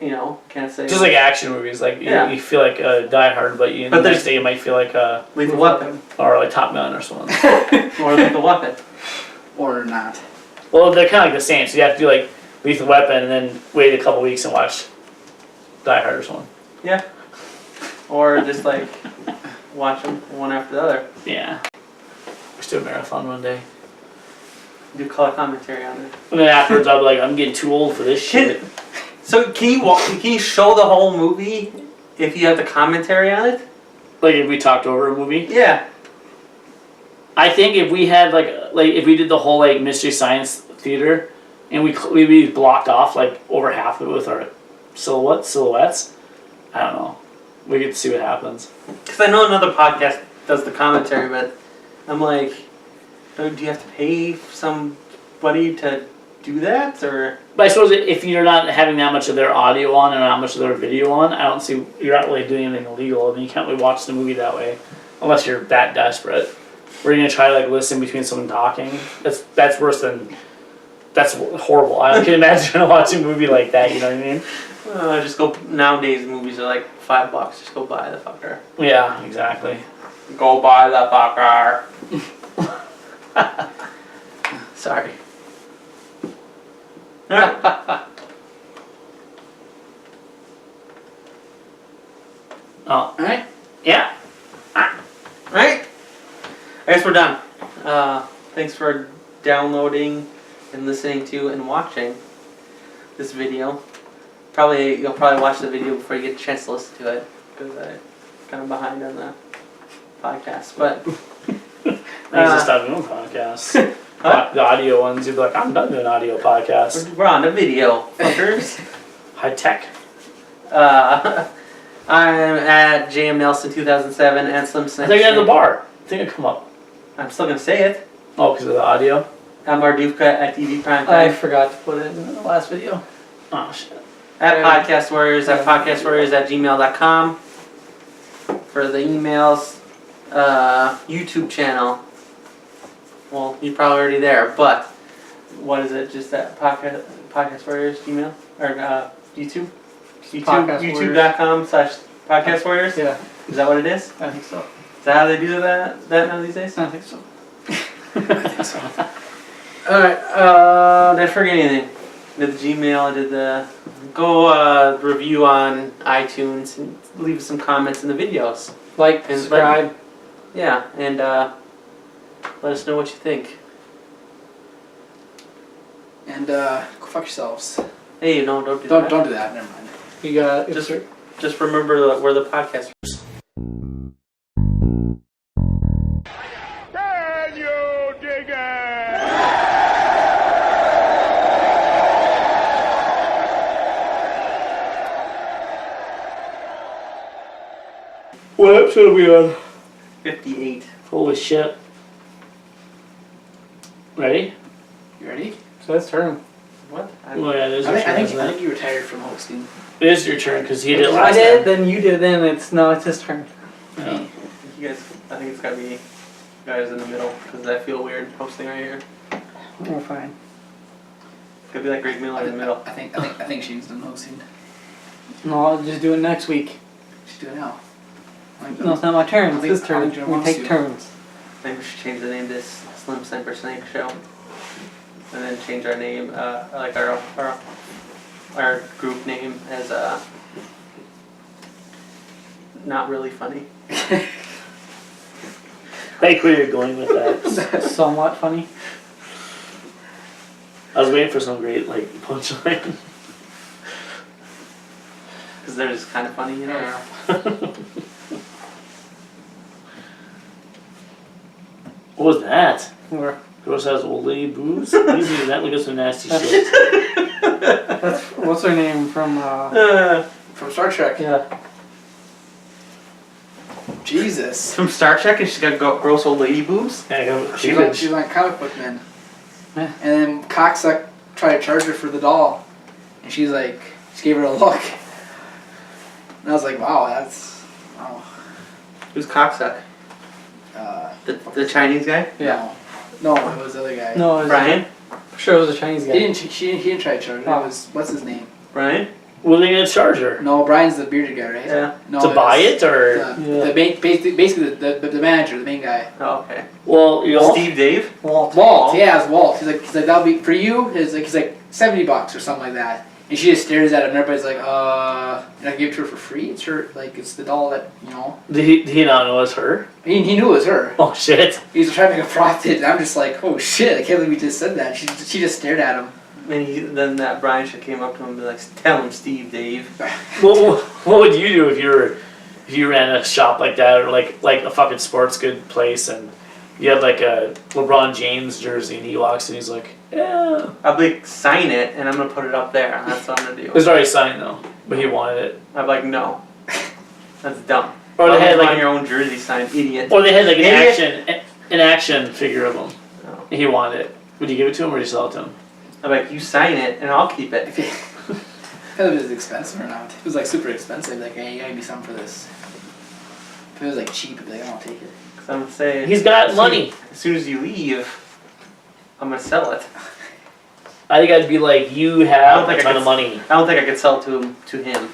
Speaker 3: You know, can't say.
Speaker 5: Just like action movies, like
Speaker 3: Yeah.
Speaker 5: you feel like Die Hard, but the
Speaker 3: But
Speaker 5: next day you might feel like
Speaker 3: Lethal Weapon
Speaker 5: or like Top Gun or something.
Speaker 3: or Lethal Weapon.
Speaker 6: Or not.
Speaker 5: Well, they're kind of like the same, so you have to do like Lethal Weapon and then wait a couple weeks and watch Die Hard or something.
Speaker 3: Yeah. Or just like watch them one after the other.
Speaker 5: Yeah. Let's do a marathon one day.
Speaker 3: Do color commentary on it.
Speaker 5: And then afterwards I'll be like, I'm getting too old for this shit.
Speaker 3: So can you show the whole movie if you have the commentary on it?
Speaker 5: Like if we talked over a movie.
Speaker 3: Yeah.
Speaker 5: I think if we had like if we did the whole like Mystery Science Theater and we blocked off like over half of it with our silhouettes, I don't know. We get to see what happens.
Speaker 3: Because I know another podcast does the commentary, but I'm like, do you have to pay somebody to do that, or?
Speaker 5: But I suppose if you're not having that much of their audio on and not much of their video on, I don't see you're not really doing anything illegal. I mean, you can't really watch the movie that way unless you're that desperate. Where you're gonna try to like listen between someone talking. That's worse than. That's horrible. I can imagine trying to watch a movie like that. You know what I mean?
Speaker 3: Just go. Nowadays, movies are like $5. Just go buy the fucker.
Speaker 5: Yeah, exactly.
Speaker 3: Go buy the fucker. Sorry.
Speaker 5: Oh,
Speaker 6: Alright.
Speaker 5: yeah.
Speaker 3: Right? I guess we're done. Thanks for downloading and listening to and watching this video. You'll probably watch the video before you get a chance to listen to it because I'm kind of behind on the podcast. But
Speaker 5: I used to stop doing podcasts.
Speaker 3: Huh?
Speaker 5: The audio ones, you'd be like, I'm done doing audio podcasts.
Speaker 3: we're on the video, fuckers.
Speaker 5: High tech.
Speaker 3: I'm at JM Nelson 2007 and Slim
Speaker 5: I
Speaker 3: Snake.
Speaker 5: think I had the bar. I think I come up.
Speaker 3: I'm still gonna say it.
Speaker 5: Oh, because of the audio?
Speaker 3: I'm Marduvka at TV Prime
Speaker 4: I
Speaker 3: Time.
Speaker 4: forgot to put it in the last video.
Speaker 5: Oh, shit.
Speaker 3: At Podcast Warriors at podcastwarriors@gmail.com for the emails. YouTube channel. Well, you're probably already there, but what is it? Just that Podcast Warriors Gmail or YouTube?
Speaker 4: Podcast
Speaker 3: YouTube.com/Podcast Warriors.
Speaker 4: Yeah,
Speaker 3: Is that what it is?
Speaker 4: I think so.
Speaker 3: Is that how they do that now these days?
Speaker 4: I think so.
Speaker 3: Alright, did I forget anything? Did the Gmail, I did the... Go review on iTunes and leave some comments in the videos.
Speaker 4: Like,
Speaker 3: And
Speaker 4: subscribe.
Speaker 3: Yeah, and let us know what you think.
Speaker 6: And go fuck yourselves.
Speaker 3: Hey, no, don't do
Speaker 6: Don't
Speaker 3: that.
Speaker 6: don't do that. Never mind.
Speaker 4: You got
Speaker 3: Just remember that we're the podcast.
Speaker 2: Can you dig it?
Speaker 5: What episode are we on?
Speaker 3: 58.
Speaker 5: Holy shit. Ready?
Speaker 6: You ready?
Speaker 4: So that's turn.
Speaker 3: What?
Speaker 5: Oh, yeah, it is
Speaker 6: I
Speaker 5: your
Speaker 6: think,
Speaker 5: turn,
Speaker 6: I think,
Speaker 5: isn't
Speaker 6: I
Speaker 5: it?
Speaker 6: think you retired from hosting.
Speaker 5: It is your turn because he did it
Speaker 4: I
Speaker 5: last
Speaker 4: did,
Speaker 5: time.
Speaker 4: then you did, then it's his turn.
Speaker 5: Yeah.
Speaker 3: You guys, I think it's gotta be you guys in the middle because I feel weird posting right here.
Speaker 4: We're fine.
Speaker 3: It's gonna be like Greg Miller in the middle.
Speaker 6: I think Shane's done hosting.
Speaker 4: No, I'll just do it next week.
Speaker 6: Just do it now. Like,
Speaker 4: No, it's not my turn.
Speaker 6: I
Speaker 4: It's
Speaker 6: think-
Speaker 4: his
Speaker 6: I
Speaker 4: turn.
Speaker 6: think Jim
Speaker 4: We
Speaker 6: wants
Speaker 4: take
Speaker 6: to.
Speaker 4: turns.
Speaker 3: I think we should change the name to Slim Sniper Snake Show. And then change our name, like our group name as not really funny.
Speaker 5: Like where you're going with that.
Speaker 4: Somewhat funny.
Speaker 5: I was waiting for some great like punchline.
Speaker 3: Because they're just kind of funny, you know?
Speaker 5: What was that?
Speaker 4: Or
Speaker 5: Gross has old lady boobs? Easy to that. Look at some nasty shit.
Speaker 4: that's what's her name from?
Speaker 6: From Star Trek.
Speaker 4: Yeah.
Speaker 6: Jesus.
Speaker 3: From Star Trek, and she's got gross old lady boobs?
Speaker 5: Yeah,
Speaker 6: She's like comic book man.
Speaker 4: Yeah.
Speaker 6: And then Cocksuck tried to charge her for the doll, and she gave her a look. And I was like, wow, wow.
Speaker 3: Who's Cocksuck? The Chinese guy?
Speaker 4: Yeah.
Speaker 6: No, it was the other guy.
Speaker 4: No, it was
Speaker 3: Brian?
Speaker 4: I'm sure it was a Chinese guy.
Speaker 6: He didn't try to charge her.
Speaker 4: Oh.
Speaker 6: It was, what's his name?
Speaker 3: Brian?
Speaker 5: What are they gonna charge her?
Speaker 6: No, Brian's the bearded guy, right?
Speaker 3: Yeah.
Speaker 6: No,
Speaker 5: To buy it or?
Speaker 6: The basically the manager, the main guy.
Speaker 3: Oh, okay.
Speaker 5: Well, you know.
Speaker 3: Steve Dave?
Speaker 4: Walt.
Speaker 6: Walt, yeah, it's Walt. He's like that'll be for you. He's like $70 or something like that. And she just stares at him, and everybody's like, and I give it to her for free. It's her, it's the doll that
Speaker 5: Did he not know it's her?
Speaker 6: He knew it was her.
Speaker 5: Oh shit.
Speaker 6: He's trying to make a profit. And I'm just like, oh shit! I can't believe we just said that. She just stared at him.
Speaker 3: And then that Brian should came up to him and be like, tell him Steve Dave.
Speaker 5: What would you do if you ran a shop like that or like a fucking sports good place and you had like a LeBron James jersey and he walks in and he's like, yeah.
Speaker 3: I'll be like, sign it and I'm gonna put it up there. And that's what I'm gonna do.
Speaker 5: It was already signed though, but he wanted it.
Speaker 3: I'm like, no. That's dumb.
Speaker 5: Or they
Speaker 3: Why
Speaker 5: had
Speaker 3: would you
Speaker 5: like
Speaker 3: want your own jersey signed, idiot.
Speaker 5: Or they had like
Speaker 3: Idiot.
Speaker 5: an action figure of him.
Speaker 3: No.
Speaker 5: And he wanted it. Would you give it to him or would you sell it to him?
Speaker 3: I'm like, you sign it and I'll keep it.
Speaker 6: If it was expensive or not. If it was like super expensive, like, hey, you gotta give me something for this. If it was like cheap, I'd be like, I'll take it.
Speaker 3: 'Cause I'm gonna say
Speaker 5: He's got money.
Speaker 3: as soon as you leave, I'm gonna sell it.
Speaker 5: I think I'd be like, you
Speaker 3: I
Speaker 5: have
Speaker 3: don't
Speaker 5: a
Speaker 3: think I
Speaker 5: ton
Speaker 3: could-
Speaker 5: of money.
Speaker 3: I don't think I could sell to him.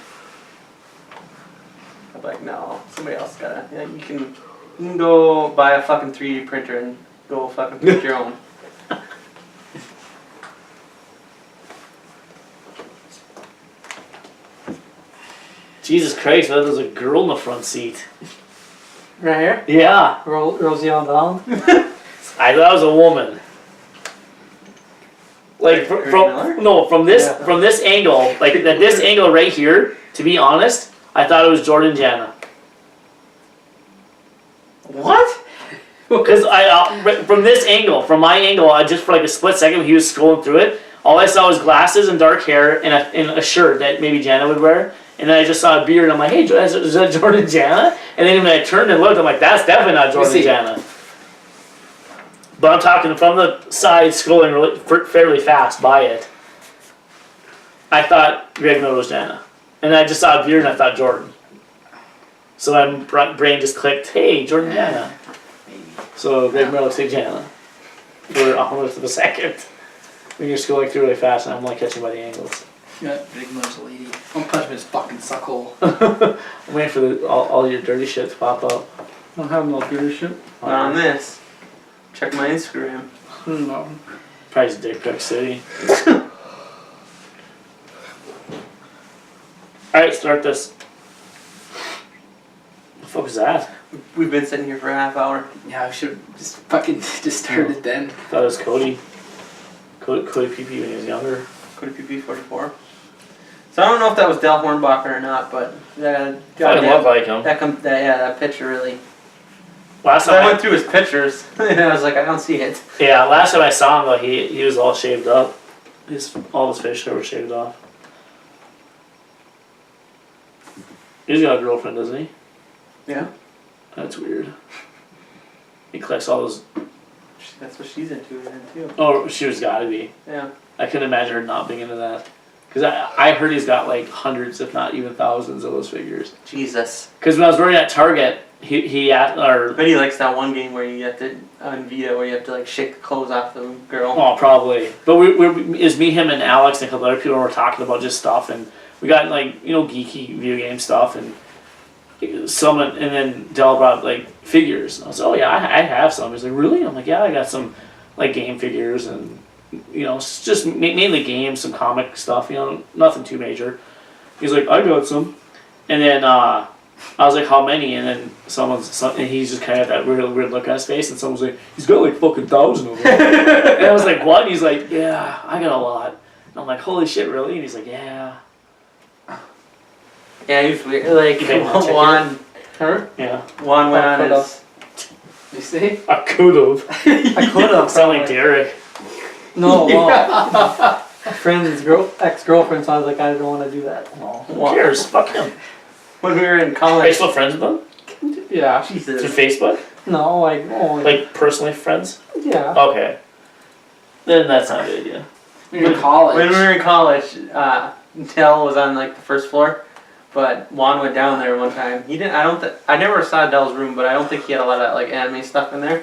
Speaker 3: I'm like, no, somebody else gotta. Yeah, you can go buy a fucking 3D printer and go fucking print your own.
Speaker 5: Jesus Christ, that was a girl in the front seat.
Speaker 4: Right here?
Speaker 5: Yeah,
Speaker 4: Rosie on down.
Speaker 5: I thought it was a woman. Like
Speaker 3: Mary Miller?
Speaker 5: from this
Speaker 4: Yeah.
Speaker 5: from this angle, like at this angle right here. To be honest, I thought it was Jordan Jana.
Speaker 3: What?
Speaker 5: Because from this angle, from my angle, I just for like a split second when he was scrolling through it, all I saw was glasses and dark hair and a shirt that maybe Jana would wear. And then I just saw a beard and I'm like, hey, is that Jordan Jana? And then when I turned and looked, I'm like, that's definitely not Jordan
Speaker 6: see.
Speaker 5: Jana. But I'm talking from the side, scrolling fairly fast by it. I thought Greg Miller was Jana. And I just saw a beard and I thought Jordan. So my brain just clicked, hey, Jordan Jana.
Speaker 6: Maybe.
Speaker 5: So Greg Miller looks like Jana for a hundredth of a second. When you're scrolling through really fast and I'm like catching by the angles.
Speaker 6: Yeah, Big Miller's a lady. Don't punch him in his fucking suckhole.
Speaker 5: I'm waiting for all your dirty shit to pop up.
Speaker 4: Don't have no leadership.
Speaker 3: Not on this. Check my Instagram.
Speaker 4: No.
Speaker 5: Probably Dick Pic City. Alright, start this. What the fuck was that?
Speaker 3: We've been sitting here for a half hour.
Speaker 6: Yeah, I should just fucking just started then.
Speaker 5: I thought it was Cody. Cody PP when he was younger.
Speaker 3: Cody PP 44. So I don't know if that was Del Hornbacher or not, but
Speaker 5: I look like him.
Speaker 3: that picture really.
Speaker 5: Last
Speaker 3: So I
Speaker 5: time
Speaker 3: went through his pictures and I was like, I don't see it.
Speaker 5: last time I saw him though, he was all shaved up. All his facial hair was shaved off. He's got a girlfriend, doesn't he?
Speaker 3: Yeah.
Speaker 5: That's weird. He collects all those.
Speaker 3: That's what she's into then too.
Speaker 5: Oh, she was gotta be.
Speaker 3: Yeah.
Speaker 5: I couldn't imagine her not being into that. Because I heard he's got like hundreds, if not even thousands, of those figures.
Speaker 3: Jesus.
Speaker 5: Because when I was working at Target, he
Speaker 3: I bet he likes that one game where you have to on Vita where you have to like shake the clothes off the girl.
Speaker 5: oh, probably. But it's me, him, and Alex and a couple other people were talking about just stuff, and we got like geeky video game stuff, and and then Del brought like figures. I was like, oh yeah, I have some. He's like, really? I'm like, yeah, I got some like game figures and it's just mainly games, some comic stuff. Nothing too major. He's like, I got some, and then I was like, how many? And then and he's just kind of had that weird look on his face, and someone's like, he's got like fucking 1,000 of them. And I was like, what? And he's like, yeah, I got a lot. And I'm like, holy shit, really? And he's like, yeah.
Speaker 3: Yeah, he was weird. Like
Speaker 5: You think I'll check
Speaker 3: Juan
Speaker 5: Yeah.
Speaker 3: went on
Speaker 4: Could
Speaker 3: his.
Speaker 6: You see?
Speaker 5: I could've.
Speaker 4: I could have.
Speaker 5: Sound like Derek.
Speaker 4: No, well, friend's ex-girlfriend, so I was like, I don't want to do that.
Speaker 5: Who cares? Fuck him.
Speaker 3: When we were in
Speaker 5: Are you
Speaker 3: college.
Speaker 5: still friends with him?
Speaker 4: Yeah.
Speaker 5: Through
Speaker 3: Jesus.
Speaker 5: Facebook?
Speaker 4: No, like,
Speaker 5: Like personally friends?
Speaker 4: yeah.
Speaker 5: Okay. Then that's not a good idea.
Speaker 6: When you're in college.
Speaker 3: When we were in college, Del was on like the first floor, but Juan went down there one time. He didn't. I never saw Del's room, but I don't think he had a lot of like anime stuff in there.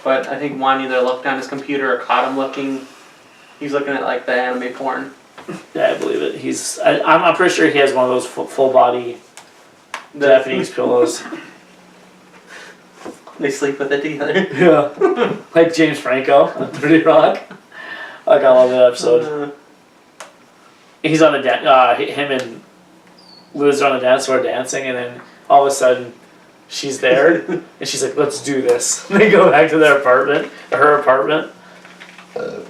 Speaker 3: But I think Juan either looked on his computer or caught him looking. He's looking at like the anime porn.
Speaker 5: Yeah, I believe it. I'm pretty sure he has one of those full body Japanese pillows.
Speaker 3: They sleep with it together.
Speaker 5: Yeah. Like James Franco on 30 Rock. Like, I love that episode. He's on him and Liz are on the dance floor dancing, and then all of a sudden she's there, and she's like, let's do this. And they go back to their apartment, her apartment, and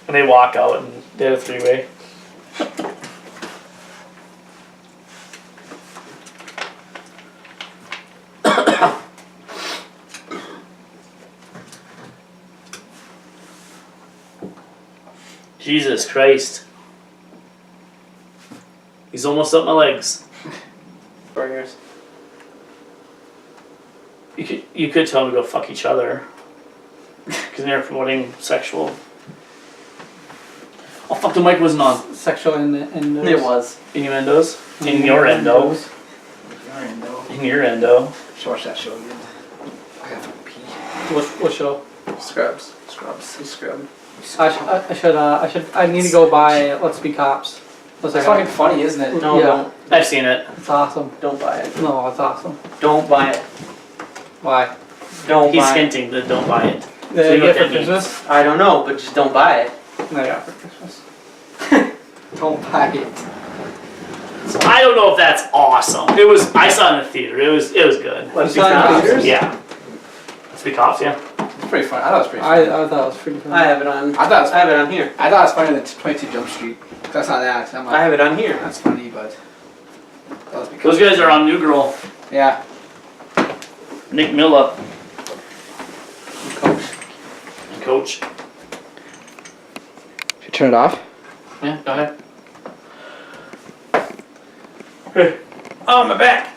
Speaker 5: they walk out and they have a three-way. Jesus Christ. He's almost up my legs.
Speaker 3: Burgers.
Speaker 5: You could tell them to go fuck each other. Because they're promoting sexual. Oh fuck, the mic wasn't on.
Speaker 4: Sexual innuendos.
Speaker 3: It was.
Speaker 5: Innuendos? In your endo.
Speaker 6: You're in though.
Speaker 5: In your endo.
Speaker 6: Should watch that show again.
Speaker 4: What show?
Speaker 3: Scrubs.
Speaker 6: Scrubs.
Speaker 3: You scrub.
Speaker 4: I need to go buy Let's Be Cops.
Speaker 6: It's fucking funny, isn't it?
Speaker 3: No,
Speaker 4: Yeah.
Speaker 3: don't.
Speaker 5: I've seen it.
Speaker 4: It's awesome.
Speaker 3: Don't buy it.
Speaker 4: No, it's awesome.
Speaker 3: Don't buy it.
Speaker 4: Why?
Speaker 3: Don't
Speaker 5: He's
Speaker 3: buy it.
Speaker 5: hinting that don't buy it.
Speaker 4: Did
Speaker 5: See
Speaker 4: I
Speaker 5: what
Speaker 4: get for
Speaker 5: that means.
Speaker 4: Christmas?
Speaker 3: I don't know, but just don't buy it.
Speaker 4: No, I got for Christmas.
Speaker 6: Don't buy it.
Speaker 5: I don't know if that's awesome. It was. I saw it in the theater. It was good.
Speaker 3: Let's be
Speaker 4: Sign
Speaker 3: cops.
Speaker 4: theaters?
Speaker 5: Yeah. Let's be cops. Yeah.
Speaker 6: It's pretty funny. I thought it was pretty
Speaker 4: I
Speaker 6: funny.
Speaker 4: thought it was pretty fun.
Speaker 3: I have it on.
Speaker 6: I thought it was
Speaker 3: I have it on here.
Speaker 6: I thought it was funnier than 22 Jump Street. That's not that. I'm
Speaker 3: I
Speaker 6: like,
Speaker 3: have it on here.
Speaker 6: that's funny, but that was because
Speaker 5: Those guys are on New Girl.
Speaker 6: yeah.
Speaker 5: Nick Miller,
Speaker 3: Coach.
Speaker 5: coach.
Speaker 6: Should you turn it off?
Speaker 5: Yeah. Go ahead.
Speaker 3: Oh, my back.